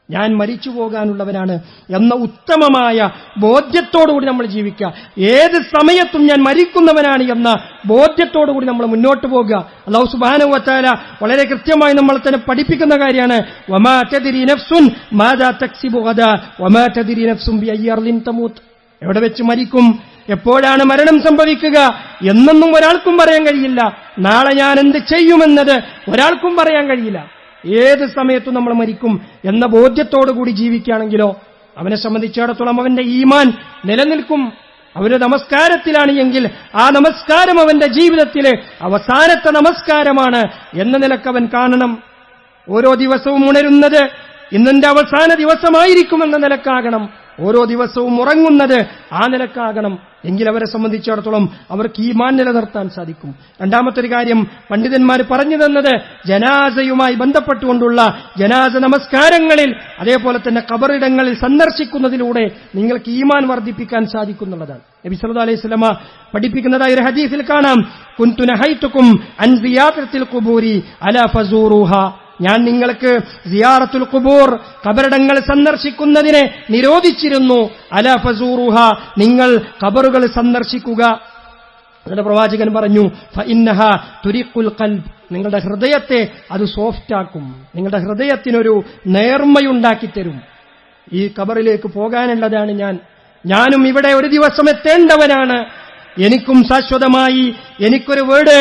ഞാൻ മരിച്ചു പോകാനുള്ളവനാണ് എന്ന ഉത്തമമായ ബോധ്യത്തോടുകൂടി നമ്മൾ ജീവിക്കുക. ഏത് സമയത്തും ഞാൻ മരിക്കുന്നവനാണ് എന്ന ബോധ്യത്തോടുകൂടി നമ്മൾ മുന്നോട്ട് പോകുക. അല്ലാഹു സുബ്ഹാനഹു വ തആല വളരെ കൃത്യമായി നമ്മൾ തന്നെ പഠിപ്പിക്കുന്ന കാര്യമാണ്, വമാ തദ്രി നഫ്സുൻ മാദാ തക്സിബു ഗദാ വമാ തദ്രി നഫ്സുൻ ബിഅയ്യി അർളിൻ തമൂത്ത്. എവിടെ വെച്ച് മരിക്കും, എപ്പോഴാണ് മരണം സംഭവിക്കുക എന്നൊന്നും ഒരാൾക്കും പറയാൻ കഴിയില്ല. നാളെ ഞാൻ എന്ത് ചെയ്യുമെന്നത് ഒരാൾക്കും പറയാൻ കഴിയില്ല. ഏത് സമയത്തും നമ്മൾ മരിക്കും എന്ന ബോധ്യത്തോടുകൂടി ജീവിക്കുകയാണെങ്കിലോ അവനെ സംബന്ധിച്ചിടത്തോളം അവന്റെ ഈമാൻ നിലനിൽക്കും. അവര് നമസ്കാരത്തിലാണ് എങ്കിൽ ആ നമസ്കാരം അവന്റെ ജീവിതത്തിലെ അവസാനത്തെ നമസ്കാരമാണ് എന്ന നിലക്ക് അവൻ കാണണം. ഓരോ ദിവസവും ഉണരുന്നത് ഇന്നെന്റെ അവസാന ദിവസമായിരിക്കുമെന്ന നിലക്കാകണം. ഓരോ ദിവസവും ഉറങ്ങുന്നത് ആ നിലക്കാകണം. എങ്കിൽ അവരെ സംബന്ധിച്ചിടത്തോളം അവർക്ക് ഈമാൻ നിലനിർത്താൻ സാധിക്കും. രണ്ടാമത്തെ കാര്യം പണ്ഡിതന്മാർ പറഞ്ഞു തന്നത്, ജനാസയുമായി ബന്ധപ്പെട്ടുകൊണ്ടുള്ള ജനാസ നമസ്കാരങ്ങളിൽ അതേപോലെ തന്നെ ഖബറിടങ്ങളിൽ സന്ദർശിക്കുന്നതിലൂടെ നിങ്ങൾക്ക് ഈമാൻ വർദ്ധിപ്പിക്കാൻ സാധിക്കുന്നുള്ളതാണ്. നബി സല്ലല്ലാഹു അലൈഹി വസല്ലമ പഠിപ്പിക്കുന്നതായ ഒരു ഹദീസിൽ കാണാം, കുൻതു നഹൈതുകും അൻ സിയാറത്തിൽ ഖുബൂരി അലാ ഫസൂറുഹാ, ഞാൻ നിങ്ങൾക്ക് സിയാറത്തുൽ ഖുബൂർ ഖബറിടങ്ങൾ സന്ദർശിക്കുന്നതിനെ നിരോധിച്ചിരുന്നു. അലാ ഫസൂറുഹ, നിങ്ങൾ ഖബറുകൾ സന്ദർശിക്കുക. എന്നിട്ട് പ്രവാചകൻ പറഞ്ഞു, ഫഇന്നഹ തുരിഖുൽ ഖൽബ്, നിങ്ങളുടെ ഹൃദയത്തെ അത് സോഫ്റ്റാക്കും, നിങ്ങളുടെ ഹൃദയത്തിനൊരു നേർമ്മയുണ്ടാക്കി തരും. ഈ ഖബറിലേക്ക് പോകാനുള്ളതാണ് ഞാനും ഇവിടെ ഒരു ദിവസം എത്തേണ്ടവനാണ്. എനിക്കും ശാശ്വതമായി എനിക്കൊരു വീട്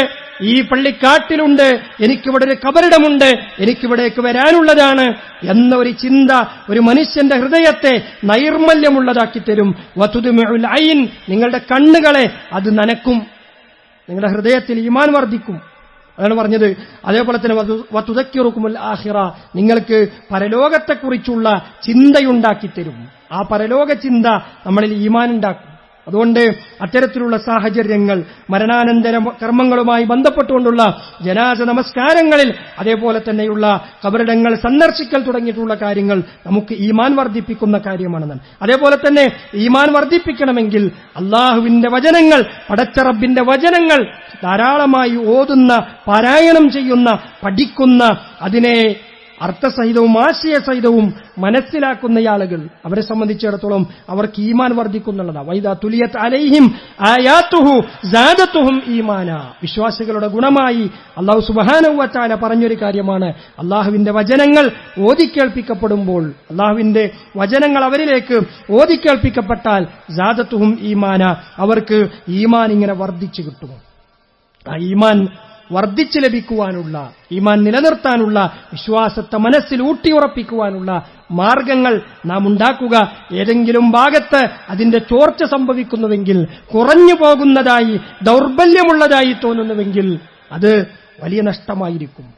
ഈ പള്ളിക്കാട്ടിലുണ്ട്, എനിക്കിവിടെ ഒരു ഖബറിടമുണ്ട്, എനിക്കിവിടേക്ക് വരാനുള്ളതാണ് എന്ന ഒരു ചിന്ത ഒരു മനുഷ്യന്റെ ഹൃദയത്തെ നൈർമല്യമുള്ളതാക്കി തരും. വതുദ്മിഉൽ ഐൻ, നിങ്ങളുടെ കണ്ണുകളെ അത് നനക്കും, നിങ്ങളുടെ ഹൃദയത്തിൽ ഈമാൻ വർദ്ധിക്കും. അതാണ് പറഞ്ഞത്. അതേപോലെ തന്നെ വതുദക്കിറുകുമുൽ ആഖിറ, നിങ്ങൾക്ക് പരലോകത്തെക്കുറിച്ചുള്ള ചിന്തയുണ്ടാക്കി തരും. ആ പരലോക ചിന്ത നമ്മളിൽ ഈമാൻ ഉണ്ടാക്കും. അതുകൊണ്ട് അത്തരത്തിലുള്ള സാഹചര്യങ്ങൾ, മരണാനന്തര കർമ്മങ്ങളുമായി ബന്ധപ്പെട്ടുകൊണ്ടുള്ള ജനാസ നമസ്കാരങ്ങളിൽ അതേപോലെ തന്നെയുള്ള ഖബറിടങ്ങൾ സന്ദർശിക്കൽ തുടങ്ങിയിട്ടുള്ള കാര്യങ്ങൾ നമുക്ക് ഈമാൻ വർദ്ധിപ്പിക്കുന്ന കാര്യമാണെന്ന്. അതേപോലെ തന്നെ ഈമാൻ വർദ്ധിപ്പിക്കണമെങ്കിൽ അള്ളാഹുവിന്റെ വചനങ്ങൾ, പടച്ച റബ്ബിന്റെ വചനങ്ങൾ ധാരാളമായി ഓതുന്ന, പാരായണം ചെയ്യുന്ന, പഠിക്കുന്ന, അതിനെ അർത്ഥസഹിതവും ആശയസഹിതവും മനസ്സിലാക്കുന്ന ആളുകൾ, അവരെ സംബന്ധിച്ചിടത്തോളം അവർക്ക് ഈമാൻ വർദ്ധിക്കുന്നുള്ളതാണ്. വൈദാ തുലിയത് അലൈഹിം ആയാതുഹു സാദതുഹും ഈമാന, വിശ്വാസികളുടെ ഗുണമായി അല്ലാഹു സുബ്ഹാനഹു വ തആല പറഞ്ഞൊരു കാര്യമാണ്, അല്ലാഹുവിന്റെ വചനങ്ങൾ ഓതിക്കേൾപ്പിക്കപ്പെടുമ്പോൾ, അല്ലാഹുവിന്റെ വചനങ്ങൾ അവരിലേക്ക് ഓതിക്കേൾപ്പിക്കപ്പെട്ടാൽ സാദതുഹും ഈമാന, അവർക്ക് ഈമാൻ ഇങ്ങനെ വർദ്ധിച്ചു കിട്ടും. ആ ഈമാൻ വർദ്ധിച്ചു ലഭിക്കുവാനുള്ള, ഈമാൻ നിലനിർത്താനുള്ള, വിശ്വാസത്തെ മനസ്സിൽ ഊട്ടിയുറപ്പിക്കുവാനുള്ള മാർഗങ്ങൾ നാം ഉണ്ടാക്കുക. ഏതെങ്കിലും ഭാഗത്ത് അതിന്റെ ചോർച്ച സംഭവിക്കുന്നുവെങ്കിൽ, കുറഞ്ഞു പോകുന്നതായി, ദൗർബല്യമുള്ളതായി തോന്നുന്നുവെങ്കിൽ അത് വലിയ നഷ്ടമായിരിക്കും.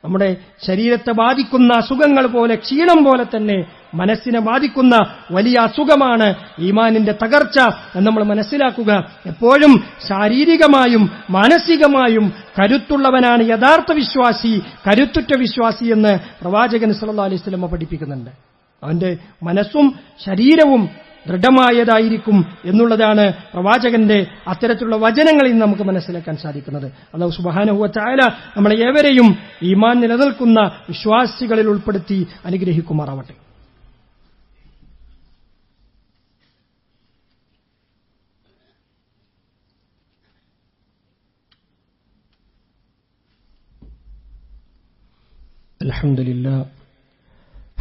നമ്മുടെ ശരീരത്തെ ബാധിക്കുന്ന അസുഖങ്ങൾ പോലെ, ക്ഷീണം പോലെ തന്നെ മനസ്സിനെ ബാധിക്കുന്ന വലിയ അസുഖമാണ് ഈമാനിന്റെ തകർച്ച എന്ന് നമ്മൾ മനസ്സിലാക്കുക. എപ്പോഴും ശാരീരികമായും മാനസികമായും കരുത്തുള്ളവനാണ് യഥാർത്ഥ വിശ്വാസി, കരുത്തുറ്റ വിശ്വാസി എന്ന് പ്രവാചകൻ സല്ലല്ലാഹു അലൈഹി വസല്ലം പഠിപ്പിക്കുന്നുണ്ട്. അവന്റെ മനസ്സും ശരീരവും ദൃഢമായതായിരിക്കും എന്നുള്ളതാണ് പ്രവാചകന്റെ അത്തരത്തിലുള്ള വചനങ്ങളിൽ നമുക്ക് മനസ്സിലാക്കാൻ സാധിക്കുന്നത്. അല്ലാഹു സുബ്ഹാനഹു വ തആല നമ്മളെ ഏവരെയും ഈമാൻ നിലനിൽക്കുന്ന വിശ്വാസികളിൽ ഉൾപ്പെടുത്തി അനുഗ്രഹിക്കുമാറാവട്ടെ. അൽഹംദുലില്ലാഹ്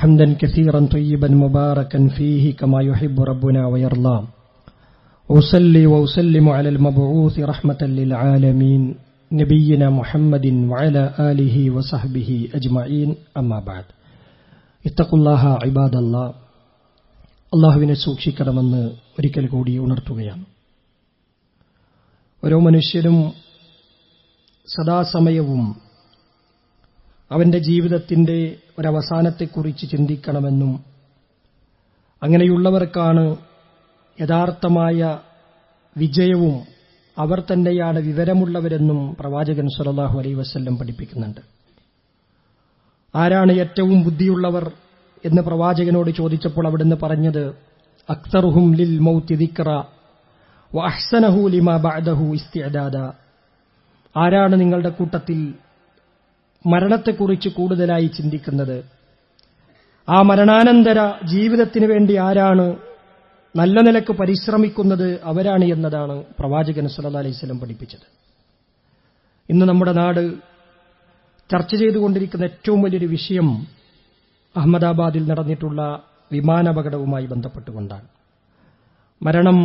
حمدا كثيرا طيبا مباركا فيه كما يحب ربنا ويرضى. أصلي وأسلم على المبعوث رحمة للعالمين نبينا محمد وعلى آله وصحبه أجمعين أما بعد اتقوا الله عباد الله അള്ളാഹുവിനെ സൂക്ഷിക്കണമെന്ന് ഒരിക്കൽ കൂടി ഉണർത്തുകയാണ്. ഓരോ മനുഷ്യനും സദാസമയവും അവന്റെ ജീവിതത്തിന്റെ ഒരവസാനത്തെക്കുറിച്ച് ചിന്തിക്കണമെന്നും അങ്ങനെയുള്ളവർക്കാണ് യഥാർത്ഥമായ വിജയവും അവർ തന്നെയാണ് വിവരമുള്ളവരെന്നും പ്രവാചകൻ സ്വല്ലല്ലാഹു അലൈഹി വസല്ലം പഠിപ്പിക്കുന്നുണ്ട്. ആരാണ് ഏറ്റവും ബുദ്ധിയുള്ളവർ എന്ന് പ്രവാചകനോട് ചോദിച്ചപ്പോൾ അവിടുന്ന് പറഞ്ഞത് അക്തറുഹും ലിൽ മൗതി ദിക്റ വ അഹ്സനഹു ലിമാ ബഅദഹു ഇസ്തിഅദാദ. ആരാണ് നിങ്ങളുടെ കൂട്ടത്തിൽ മരണത്തെക്കുറിച്ച് കൂടുതലായി ചിന്തിക്കുന്നത്, ആ മരണാനന്തര ജീവിതത്തിന് വേണ്ടി ആരാണ് നല്ല നിലക്ക് പരിശ്രമിക്കുന്നത്, അവരാണ് എന്നതാണ് പ്രവാചകൻ സല്ലല്ലാഹു അലൈഹി വസല്ലം പഠിപ്പിച്ചത്. ഇന്ന് നമ്മുടെ നാട് ചർച്ച ചെയ്തുകൊണ്ടിരിക്കുന്ന ഏറ്റവും വലിയൊരു വിഷയം അഹമ്മദാബാദിൽ നടന്നിട്ടുള്ള വിമാനാപകടവുമായി ബന്ധപ്പെട്ടുകൊണ്ടാണ്. മരണം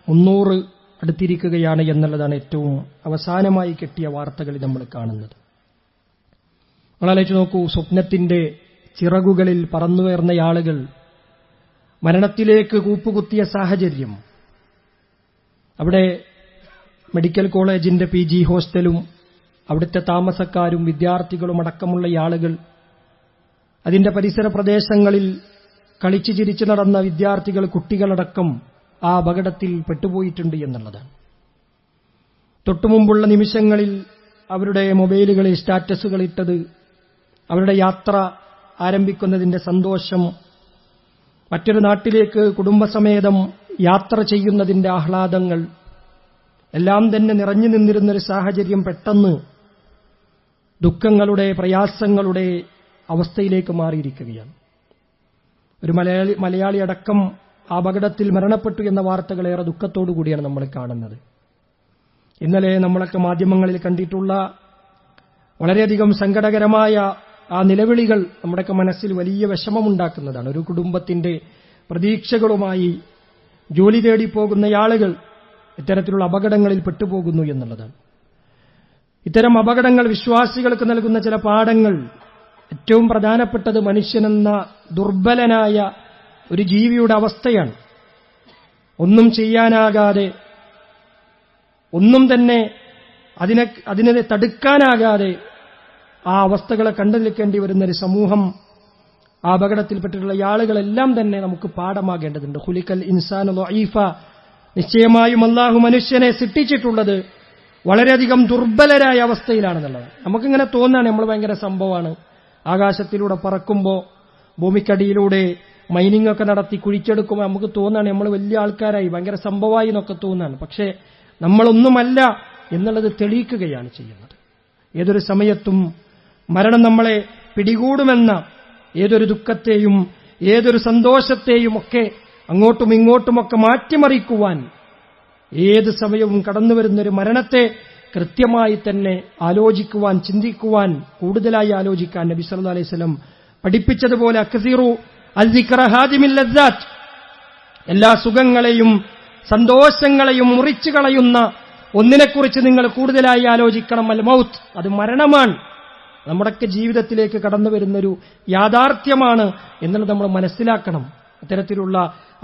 300 അടുത്തിരിക്കുകയാണ് എന്നുള്ളതാണ് ഏറ്റവും അവസാനമായി കിട്ടിയ വാർത്തകളിൽ നമ്മൾ കാണുന്നത്. നിങ്ങളാലോചിച്ച് നോക്കൂ, സ്വപ്നത്തിന്റെ ചിറകുകളിൽ പറന്നുയർന്ന ആളുകൾ മരണത്തിലേക്ക് കൂപ്പുകുത്തിയ സാഹചര്യം. അവിടെ മെഡിക്കൽ കോളേജിന്റെ PG ഹോസ്റ്റലും അവിടുത്തെ താമസക്കാരും വിദ്യാർത്ഥികളും അടക്കമുള്ള ആളുകൾ, അതിന്റെ പരിസര പ്രദേശങ്ങളിൽ കളിച്ചു ചിരിച്ചു നടന്ന വിദ്യാർത്ഥികൾ, കുട്ടികളടക്കം ആ അപകടത്തിൽ പെട്ടുപോയിട്ടുണ്ട് എന്നുള്ളതാണ്. തൊട്ടുമുമ്പുള്ള നിമിഷങ്ങളിൽ അവരുടെ മൊബൈലുകളിൽ സ്റ്റാറ്റസുകൾ ഇട്ടത് അവരുടെ യാത്ര ആരംഭിക്കുന്നതിന്റെ സന്തോഷം, മറ്റൊരു നാട്ടിലേക്ക് കുടുംബസമേതം യാത്ര ചെയ്യുന്നതിന്റെ ആഹ്ലാദങ്ങൾ എല്ലാം തന്നെ നിറഞ്ഞു നിന്നിരുന്നൊരു സാഹചര്യം പെട്ടെന്ന് ദുഃഖങ്ങളുടെ, പ്രയാസങ്ങളുടെ അവസ്ഥയിലേക്ക് മാറിയിരിക്കുകയാണ്. ഒരു മലയാളി അടക്കം ആ അപകടത്തിൽ മരണപ്പെട്ടു എന്ന വാർത്തകൾ ഏറെ ദുഃഖത്തോടു കൂടിയാണ് നമ്മൾ കാണുന്നത്. ഇന്നലെ നമ്മളൊക്കെ മാധ്യമങ്ങളിൽ കണ്ടിട്ടുള്ള വളരെയധികം സങ്കടകരമായ ആ നിലവിളികൾ നമ്മുടെയൊക്കെ മനസ്സിൽ വലിയ വിഷമമുണ്ടാക്കുന്നതാണ്. ഒരു കുടുംബത്തിന്റെ പ്രതീക്ഷകളുമായി ജോലി തേടി പോകുന്ന ആളുകൾ ഇത്തരത്തിലുള്ള അപകടങ്ങളിൽ പെട്ടുപോകുന്നു എന്നുള്ളതാണ്. ഇത്തരം അപകടങ്ങൾ വിശ്വാസികൾക്ക് നൽകുന്ന ചില പാഠങ്ങൾ. ഏറ്റവും പ്രധാനപ്പെട്ടത് മനുഷ്യനെന്ന ദുർബലനായ ഒരു ജീവിയുടെ അവസ്ഥയാണ്. ഒന്നും ചെയ്യാനാകാതെ, ഒന്നും തന്നെ അതിനെ തടുക്കാനാകാതെ ആ അവസ്ഥകളെ കണ്ടു നിൽക്കേണ്ടി വരുന്നൊരു സമൂഹം, ആ അപകടത്തിൽപ്പെട്ടിട്ടുള്ള ആളുകളെല്ലാം തന്നെ നമുക്ക് പാഠമാകേണ്ടതുണ്ട്. ഖുലിഖൽ ഇൻസാനു ദഈഫ. നിശ്ചയമായും അല്ലാഹു മനുഷ്യനെ സൃഷ്ടിച്ചിട്ടുള്ളത് വളരെയധികം ദുർബലരായ അവസ്ഥയിലാണെന്നുള്ളത്. നമുക്കിങ്ങനെ തോന്നാണ് നമ്മൾ ഭയങ്കര സംഭവമാണ്. ആകാശത്തിലൂടെ പറക്കുമ്പോൾ, ഭൂമിക്കടിയിലൂടെ മൈനിങ് ഒക്കെ നടത്തി കുഴിച്ചെടുക്കുമ്പോൾ നമുക്ക് തോന്നാണ് നമ്മൾ വലിയ ആൾക്കാരായി, ഭയങ്കര സംഭവമായി എന്നൊക്കെ തോന്നാണ്. പക്ഷേ നമ്മളൊന്നുമല്ല എന്നുള്ളത് തെളിയിക്കുകയാണ് ചെയ്യുന്നത്. ഏതൊരു സമയത്തും മരണം നമ്മളെ പിടികൂടുമെന്ന ഏതൊരു ദുഃഖത്തെയും ഏതൊരു സന്തോഷത്തെയും ഒക്കെ അങ്ങോട്ടും ഇങ്ങോട്ടുമൊക്കെ മാറ്റിമറിക്കുവാൻ ഏത് സമയവും കടന്നുവരുന്നൊരു മരണത്തെ കൃത്യമായി തന്നെ ആലോചിക്കുവാൻ, ചിന്തിക്കുവാൻ, കൂടുതലായി ആലോചിക്കാൻ നബി സല്ലല്ലാഹു അലൈഹി വസല്ലം പഠിപ്പിച്ചതുപോലെ അക്സിറു അൽസിക്റ ഹാദിമിൽ ലസ്സാത്ത്, എല്ലാ സുഖങ്ങളെയും സന്തോഷങ്ങളെയും മുറിച്ചു കളയുന്ന ഒന്നിനെക്കുറിച്ച് നിങ്ങൾ കൂടുതലായി ആലോചിക്കണം. അൽ മൗത്ത്, അത് മരണമാണ്. നമ്മുടെയൊക്കെ ജീവിതത്തിലേക്ക് കടന്നു വരുന്നൊരു യാഥാർത്ഥ്യമാണ് എന്നുള്ളത് നമ്മൾ മനസ്സിലാക്കണം. ഇത്തരത്തിലുള്ള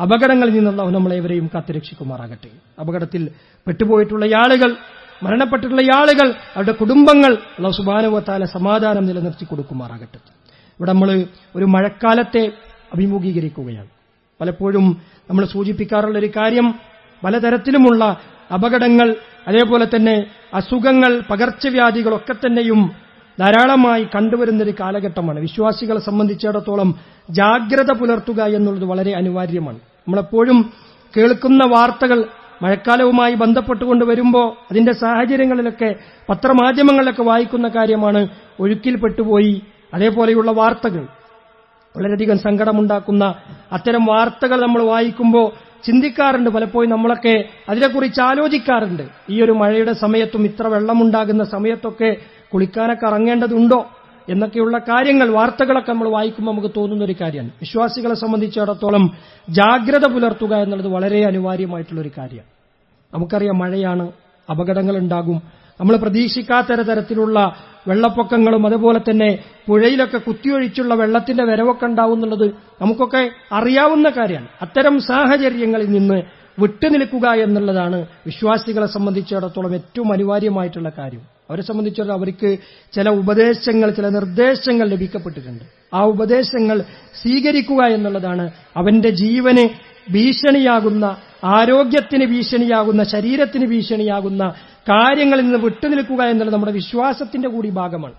അപകടങ്ങളിൽ നിന്നുള്ള നമ്മളെവരെയും കാത്തുരക്ഷിക്കുമാറാകട്ടെ. അപകടത്തിൽ പെട്ടുപോയിട്ടുള്ള ആളുകൾ, മരണപ്പെട്ടിട്ടുള്ള ആളുകൾ, അവരുടെ കുടുംബങ്ങൾ അല്ലാഹു സുബ്ഹാനഹു വ തആല സമാധാനം നിലനിർത്തി കൊടുക്കുമാറാകട്ടെ. ഇവിടെ നമ്മൾ ഒരു മഴക്കാലത്തെ അഭിമുഖീകരിക്കുകയാണ്. പലപ്പോഴും നമ്മൾ സൂചിപ്പിക്കാറുള്ള ഒരു കാര്യം, പലതരത്തിലുമുള്ള അപകടങ്ങൾ, അതേപോലെ തന്നെ അസുഖങ്ങൾ, പകർച്ചവ്യാധികളൊക്കെ തന്നെയും ധാരാളമായി കണ്ടുവരുന്നൊരു കാലഘട്ടമാണ്. വിശ്വാസികളെ സംബന്ധിച്ചിടത്തോളം ജാഗ്രത പുലർത്തുക എന്നുള്ളത് വളരെ അനിവാര്യമാണ്. നമ്മളെപ്പോഴും കേൾക്കുന്ന വാർത്തകൾ മഴക്കാലവുമായി ബന്ധപ്പെട്ടുകൊണ്ട് വരുമ്പോൾ അതിന്റെ സാഹചര്യങ്ങളിലൊക്കെ പത്രമാധ്യമങ്ങളിലൊക്കെ വായിക്കുന്ന കാര്യമാണ് ഒഴുക്കിൽപ്പെട്ടുപോയി, അതേപോലെയുള്ള വാർത്തകൾ. വളരെയധികം സങ്കടമുണ്ടാക്കുന്ന അത്തരം വാർത്തകൾ നമ്മൾ വായിക്കുമ്പോൾ ചിന്തിക്കാറുണ്ട്. പലപ്പോഴും നമ്മളൊക്കെ അതിനെക്കുറിച്ച് ആലോചിക്കാറുണ്ട്. ഈ ഒരു മഴയുടെ സമയത്തും ഇത്ര വെള്ളമുണ്ടാകുന്ന സമയത്തൊക്കെ കുളിക്കാനൊക്കെ ഇറങ്ങേണ്ടതുണ്ടോ എന്നൊക്കെയുള്ള കാര്യങ്ങൾ, വാർത്തകളൊക്കെ നമ്മൾ വായിക്കുമ്പോൾ നമുക്ക് തോന്നുന്ന ഒരു കാര്യമാണ്. വിശ്വാസികളെ സംബന്ധിച്ചിടത്തോളം ജാഗ്രത പുലർത്തുക എന്നുള്ളത് വളരെ അനിവാര്യമായിട്ടുള്ളൊരു കാര്യമാണ്. നമുക്കറിയാം, മഴയാണ്, അപകടങ്ങൾ ഉണ്ടാകും. നമ്മൾ പ്രതീക്ഷിക്കാത്ത തരത്തിലുള്ള വെള്ളപ്പൊക്കങ്ങളും അതുപോലെ തന്നെ പുഴയിലൊക്കെ കുത്തിയൊഴിച്ചുള്ള വെള്ളത്തിന്റെ വരവൊക്കെ ഉണ്ടാവും എന്നുള്ളത് നമുക്കൊക്കെ അറിയാവുന്ന കാര്യമാണ്. അത്തരം സാഹചര്യങ്ങളിൽ നിന്ന് വിട്ടുനിൽക്കുക എന്നുള്ളതാണ് വിശ്വാസികളെ സംബന്ധിച്ചിടത്തോളം ഏറ്റവും അനിവാര്യമായിട്ടുള്ള കാര്യം. അവരെ സംബന്ധിച്ചിടത്തോളം അവർക്ക് ചില ഉപദേശങ്ങൾ, ചില നിർദ്ദേശങ്ങൾ ലഭിക്കപ്പെട്ടിട്ടുണ്ട്. ആ ഉപദേശങ്ങൾ സ്വീകരിക്കുക എന്നുള്ളതാണ് അവന്റെ ജീവന് ഭീഷണിയാകുന്ന, ആരോഗ്യത്തിന് ഭീഷണിയാകുന്ന, ശരീരത്തിന് ഭീഷണിയാകുന്ന കാര്യങ്ങളിൽ നിന്ന് വിട്ടുനിൽക്കുക എന്നുള്ളത് നമ്മുടെ വിശ്വാസത്തിന്റെ കൂടി ഭാഗമാണ്.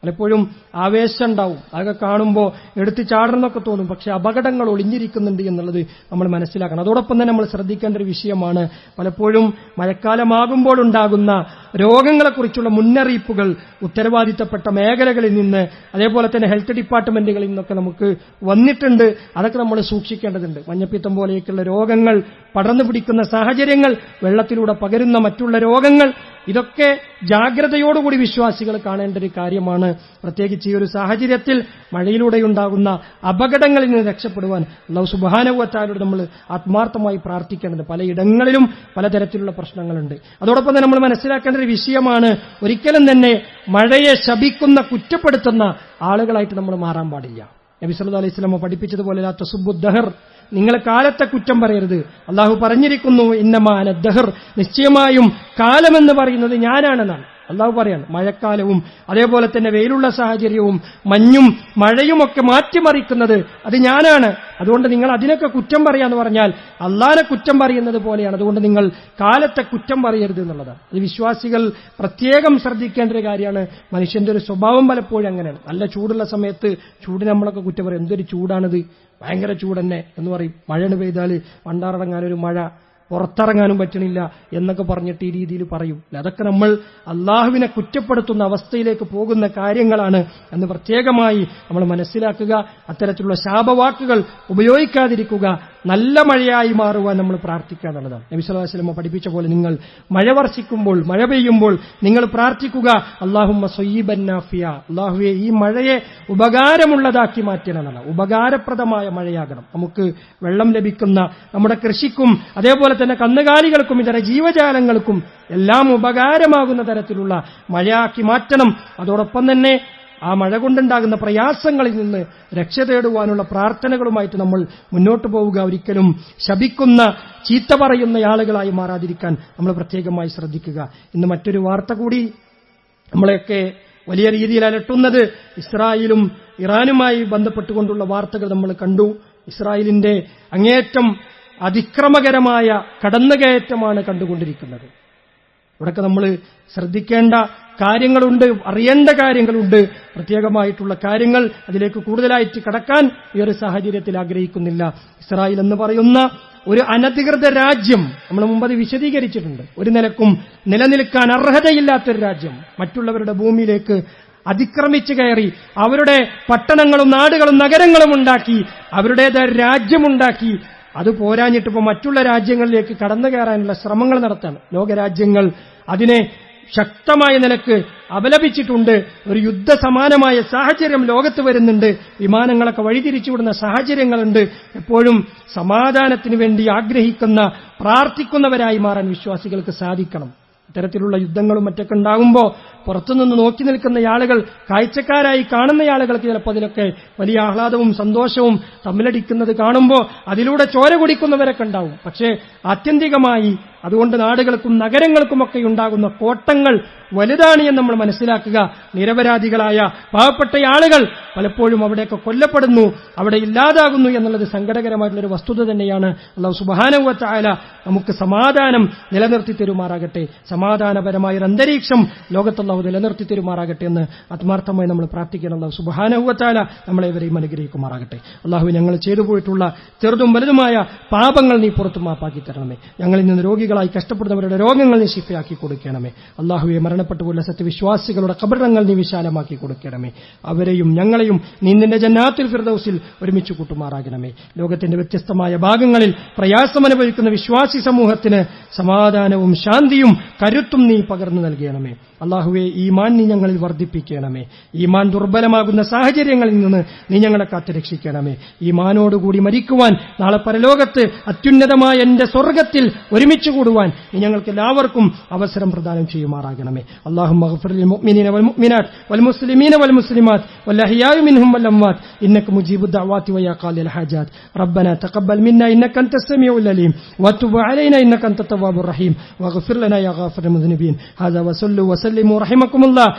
പലപ്പോഴും ആവേശം ഉണ്ടാവും, അതൊക്കെ കാണുമ്പോൾ എടുത്തു ചാടണമെന്നൊക്കെ തോന്നും. പക്ഷെ അപകടങ്ങൾ ഒളിഞ്ഞിരിക്കുന്നുണ്ട് എന്നുള്ളത് നമ്മൾ മനസ്സിലാക്കണം. അതോടൊപ്പം തന്നെ നമ്മൾ ശ്രദ്ധിക്കേണ്ട ഒരു വിഷയമാണ് പലപ്പോഴും മഴക്കാലമാകുമ്പോൾ ഉണ്ടാകുന്ന രോഗങ്ങളെക്കുറിച്ചുള്ള മുന്നറിയിപ്പുകൾ ഉത്തരവാദിത്തപ്പെട്ട മേഖലകളിൽ നിന്ന്, അതേപോലെ തന്നെ ഹെൽത്ത് ഡിപ്പാർട്ട്മെന്റുകളിൽ നിന്നൊക്കെ നമുക്ക് വന്നിട്ടുണ്ട്. അതൊക്കെ നമ്മൾ സൂക്ഷിക്കേണ്ടതുണ്ട്. മഞ്ഞപ്പിത്തം പോലെയൊക്കെയുള്ള രോഗങ്ങൾ പടർന്നു പിടിക്കുന്ന സാഹചര്യങ്ങൾ, വെള്ളത്തിലൂടെ പകരുന്ന മറ്റുള്ള രോഗങ്ങൾ, ഇതൊക്കെ ജാഗ്രതയോടുകൂടി വിശ്വാസികൾ കാണേണ്ട ഒരു കാര്യമാണ്. പ്രത്യേകിച്ച് ഈ ഒരു സാഹചര്യത്തിൽ മഴയിലൂടെയുണ്ടാകുന്ന അപകടങ്ങളിൽ നിന്ന് രക്ഷപ്പെടുവാൻ അല്ലാഹു സുബ്ഹാനഹു വ തആലയോട് നമ്മൾ ആത്മാർത്ഥമായി പ്രാർത്ഥിക്കേണ്ടത്. പലയിടങ്ങളിലും പലതരത്തിലുള്ള പ്രശ്നങ്ങളുണ്ട്. അതോടൊപ്പം തന്നെ നമ്മൾ മനസ്സിലാക്കേണ്ട ഒരു വിഷയമാണ്, ഒരിക്കലും തന്നെ മഴയെ ശപിക്കുന്ന, കുറ്റപ്പെടുത്തുന്ന ആളുകളായിട്ട് നമ്മൾ മാറാൻ പാടില്ല. നബി സല്ലല്ലാഹു അലൈഹി വസല്ലം പഠിപ്പിച്ചതുപോലെ ലാ തസുബ്ബു ദഹർ, നിങ്ങൾ കാലത്തെ കുറ്റം പറയരുത്. അള്ളാഹു പറഞ്ഞിരിക്കുന്നു ഇന്നമാ അന ദഹർ, നിശ്ചയമായും കാലമെന്ന് പറയുന്നത് ഞാനാണെന്നാണ് അള്ളാഹു പറയാണ്. മഴക്കാലവും അതേപോലെ തന്നെ വെയിലുള്ള സാഹചര്യവും മഞ്ഞും മഴയുമൊക്കെ മാറ്റിമറിക്കുന്നത് അത് ഞാനാണ്. അതുകൊണ്ട് നിങ്ങൾ അതിനൊക്കെ കുറ്റം പറയാന്ന് പറഞ്ഞാൽ അള്ളാഹനെ കുറ്റം പറയുന്നത് പോലെയാണ്. അതുകൊണ്ട് നിങ്ങൾ കാലത്തെ കുറ്റം പറയരുത് എന്നുള്ളതാണ്. അത് വിശ്വാസികൾ പ്രത്യേകം ശ്രദ്ധിക്കേണ്ട ഒരു കാര്യമാണ്. മനുഷ്യന്റെ ഒരു സ്വഭാവം പലപ്പോഴും അങ്ങനെയാണ്. നല്ല ചൂടുള്ള സമയത്ത് ചൂടിന് നമ്മളൊക്കെ കുറ്റം പറയും. എന്തൊരു ചൂടാണിത്, ഭയങ്കര ചൂടന്നെ എന്ന് പറയും. മഴ പെയ്താൽ വണ്ടാറടങ്ങാനൊരു മഴ, പുറത്തിറങ്ങാനും പറ്റണില്ല എന്നൊക്കെ പറഞ്ഞിട്ട് ഈ രീതിയിൽ പറയും. അതൊക്കെ നമ്മൾ അള്ളാഹുവിനെ കുറ്റപ്പെടുത്തുന്ന അവസ്ഥയിലേക്ക് പോകുന്ന കാര്യങ്ങളാണ് എന്ന് പ്രത്യേകമായി നമ്മൾ മനസ്സിലാക്കുക. അത്തരത്തിലുള്ള ശാപവാക്കുകൾ ഉപയോഗിക്കാതിരിക്കുക, നല്ല മഴയായി മാറുവാൻ നമ്മൾ പ്രാർത്ഥിക്കുക എന്നുള്ളതാണ്. നബി സല്ലല്ലാഹു അലൈഹി വസല്ലം പഠിപ്പിച്ച പോലെ നിങ്ങൾ മഴ വർഷിക്കുമ്പോൾ, മഴ പെയ്യുമ്പോൾ നിങ്ങൾ പ്രാർത്ഥിക്കുക, അല്ലാഹുമ്മ സ്വയ്യിബൻ നാഫിയ, അല്ലാഹുവേ ഈ മഴയെ ഉപകാരമുള്ളതാക്കി മാറ്റണം എന്നാണ്. ഉപകാരപ്രദമായ മഴയാകണം. നമുക്ക് വെള്ളം ലഭിക്കുന്ന നമ്മുടെ കൃഷിക്കും അതേപോലെ തന്നെ കന്നുകാലികൾക്കും ഇതര ജീവജാലങ്ങൾക്കും എല്ലാം ഉപകാരമാകുന്ന തരത്തിലുള്ള മഴയാക്കി മാറ്റണം. അതോടൊപ്പം തന്നെ ആ മഴ കൊണ്ടുണ്ടാകുന്ന പ്രയാസങ്ങളിൽ നിന്ന് രക്ഷ തേടുവാനുള്ള പ്രാർത്ഥനകളുമായിട്ട് നമ്മൾ മുന്നോട്ട് പോവുക. ഒരിക്കലും ശപിക്കുന്ന, ചീത്ത പറയുന്ന ആളുകളായി മാറാതിരിക്കാൻ നമ്മൾ പ്രത്യേകമായി ശ്രദ്ധിക്കുക. ഇന്ന് മറ്റൊരു വാർത്ത കൂടി നമ്മളെയൊക്കെ വലിയ രീതിയിൽ അലട്ടുന്നത്, ഇസ്രായേലും ഇറാനുമായി ബന്ധപ്പെട്ടുകൊണ്ടുള്ള വാർത്തകൾ നമ്മൾ കണ്ടു. ഇസ്രായേലിന്റെ അങ്ങേയറ്റം അതിക്രമകരമായ കടന്നുകയറ്റമാണ് കണ്ടുകൊണ്ടിരിക്കുന്നത്. ഇവിടൊക്കെ നമ്മൾ ശ്രദ്ധിക്കേണ്ട കാര്യങ്ങളുണ്ട്, അറിയേണ്ട കാര്യങ്ങളുണ്ട്, പ്രത്യേകമായിട്ടുള്ള കാര്യങ്ങൾ. അതിലേക്ക് കൂടുതലായിട്ട് കടക്കാൻ ഈ ഒരു സാഹചര്യത്തിൽ ആഗ്രഹിക്കുന്നില്ല. ഇസ്രായേൽ എന്ന് പറയുന്ന ഒരു അനധികൃത രാജ്യം, നമ്മൾ മുമ്പത് വിശദീകരിച്ചിട്ടുണ്ട്, ഒരു നിലക്കും നിലനിൽക്കാൻ അർഹതയില്ലാത്തൊരു രാജ്യം, മറ്റുള്ളവരുടെ ഭൂമിയിലേക്ക് അതിക്രമിച്ചു കയറി അവരുടെ പട്ടണങ്ങളും നാടുകളും നഗരങ്ങളും ഉണ്ടാക്കി അവരുടേതായ രാജ്യമുണ്ടാക്കി, അത് പോരാഞ്ഞിട്ടിപ്പോൾ മറ്റുള്ള രാജ്യങ്ങളിലേക്ക് കടന്നു കയറാനുള്ള ശ്രമങ്ങൾ നടത്താണ്. ലോകരാജ്യങ്ങൾ അതിനെ ശക്തമായ നിലക്ക് അപലപിച്ചിട്ടുണ്ട്. ഒരു യുദ്ധസമാനമായ സാഹചര്യം ലോകത്ത് വരുന്നുണ്ട്. വിമാനങ്ങളൊക്കെ വഴിതിരിച്ചുവിടുന്ന സാഹചര്യങ്ങളുണ്ട്. എപ്പോഴും സമാധാനത്തിന് വേണ്ടി ആഗ്രഹിക്കുന്ന, പ്രാർത്ഥിക്കുന്നവരായി മാറാൻ വിശ്വാസികൾക്ക് സാധിക്കണം. ഇത്തരത്തിലുള്ള യുദ്ധങ്ങളും മറ്റൊക്കെ ഉണ്ടാകുമ്പോൾ പുറത്തുനിന്ന് നോക്കി നിൽക്കുന്ന ആളുകൾ, കാഴ്ചക്കാരായി കാണുന്ന ആളുകൾക്ക് ചിലപ്പോൾ അതിലൊക്കെ വലിയ ആഹ്ലാദവും സന്തോഷവും തമ്മിലടിക്കുന്നത് കാണുമ്പോൾ അതിലൂടെ ചോര കുടിക്കുന്നവരൊക്കെ ഉണ്ടാവും. പക്ഷേ ആത്യന്തികമായി അതുകൊണ്ട് നാടുകൾക്കും നഗരങ്ങൾക്കുമൊക്കെ ഉണ്ടാകുന്ന കോട്ടങ്ങൾ വലുതാണ് എന്ന് നമ്മൾ മനസ്സിലാക്കുക. നിരപരാധികളായ പാവപ്പെട്ട ആളുകൾ പലപ്പോഴും അവിടെയൊക്കെ കൊല്ലപ്പെടുന്നു, അവിടെ ഇല്ലാതാകുന്നു എന്നുള്ളത് സങ്കടകരമായിട്ടുള്ളൊരു വസ്തുത തന്നെയാണ്. അല്ലാഹു സുബ്ഹാനഹു വ തആല നമുക്ക് സമാധാനം നിലനിർത്തി തരുമാറാകട്ടെ, സമാധാനപരമായ ഒരു അന്തരീക്ഷം ലോകത്ത് അല്ലാഹു നിലനിർത്തി തരുമാറാകട്ടെ എന്ന് ആത്മാർത്ഥമായി നമ്മൾ പ്രാർത്ഥിക്കണം. അല്ലാഹു സുബ്ഹാനഹു വ തആല നമ്മളെവരെയും അനുഗ്രഹിക്കുമാറാകട്ടെ. അല്ലാഹു ഞങ്ങൾ ചെയ്തു പോയിട്ടുള്ള ചെറുതും വലുതുമായ പാപങ്ങൾ നീ പുറത്തു മാപ്പാക്കി തരണമേ. ഞങ്ങളിൽ നിന്ന് രോഗികളായി കഷ്ടപ്പെടുന്നവരുടെ രോഗങ്ങൾ നീ ശിഫയാക്കി കൊടുക്കണമേ. അല്ലാഹുവെ മരണപ്പെട്ടുപോലുള്ള സത്യവിശ്വാസികളുടെ ഖബറിടങ്ങൾ നീ വിശാലമാക്കി കൊടുക്കണമേ. അവരെയും ഞങ്ങളെയും നീ നിന്റെ ജന്നാത്തുൽ ഫിർദൗസിൽ ഒരുമിച്ച് കൂട്ടുമാറാകണമേ. ലോകത്തിന്റെ വ്യത്യസ്തമായ ഭാഗങ്ങളിൽ പ്രയാസമനുഭവിക്കുന്ന വിശ്വാസി സമൂഹത്തിന് സമാധാനവും ശാന്തിയും കരുത്തും നീ പകർന്നു നൽകണമേ. അല്ലാഹുവേ ഈമാൻ നീ ഞങ്ങളിൽ വർദ്ധിപ്പിക്കണമേ. ഈമാൻ ദുർബലമാകുന്ന സാഹചര്യങ്ങളിൽ നിന്ന് നീ ഞങ്ങളെ കാത്തുരക്ഷിക്കണമേ. ഈമാനോടുകൂടി മരിക്കുവാൻ നാളെ പരലോകത്ത് അത്യുന്നതമായ എന്റെ സ്വർഗ്ഗത്തിൽ ഒരുമിച്ച് കൂടുവാൻ നീ ഞങ്ങൾക്ക് എല്ലാവർക്കും അവസരം പ്രദാനം ചെയ്യുമാറാകണമേ. അല്ലാഹുമ്മ ഗ്ഫിർ ലിൽ മുഅ്മിനീന വൽ മുഅ്മിനാത്ത് വൽ മുസ്ലിമീന വൽ മുസ്ലിമാത്ത് വൽ അഹ്യാഇ മിൻഹും വൽ അംവാത്ത് ഇന്നക മുജീബുദ് ദഅവാതി വയാ ഖാദിൽ ഹാജാത്ത്. റബ്ബനാ തഖബ്ബൽ മിന്നാ ഇന്നക അൻതസ് സമീഉൽ അലീം വതുബ് അലൈനാ ഇന്നക അൻതത് തവ്വാബുർ റഹീം വഗ്ഫിർ ലനാ യാ ഗാഫിറൽ മുദ്നിബീൻ. ഹാദാ വസല്ലു വസല്ലിമു റഹിമക്കുമുല്ലാഹ്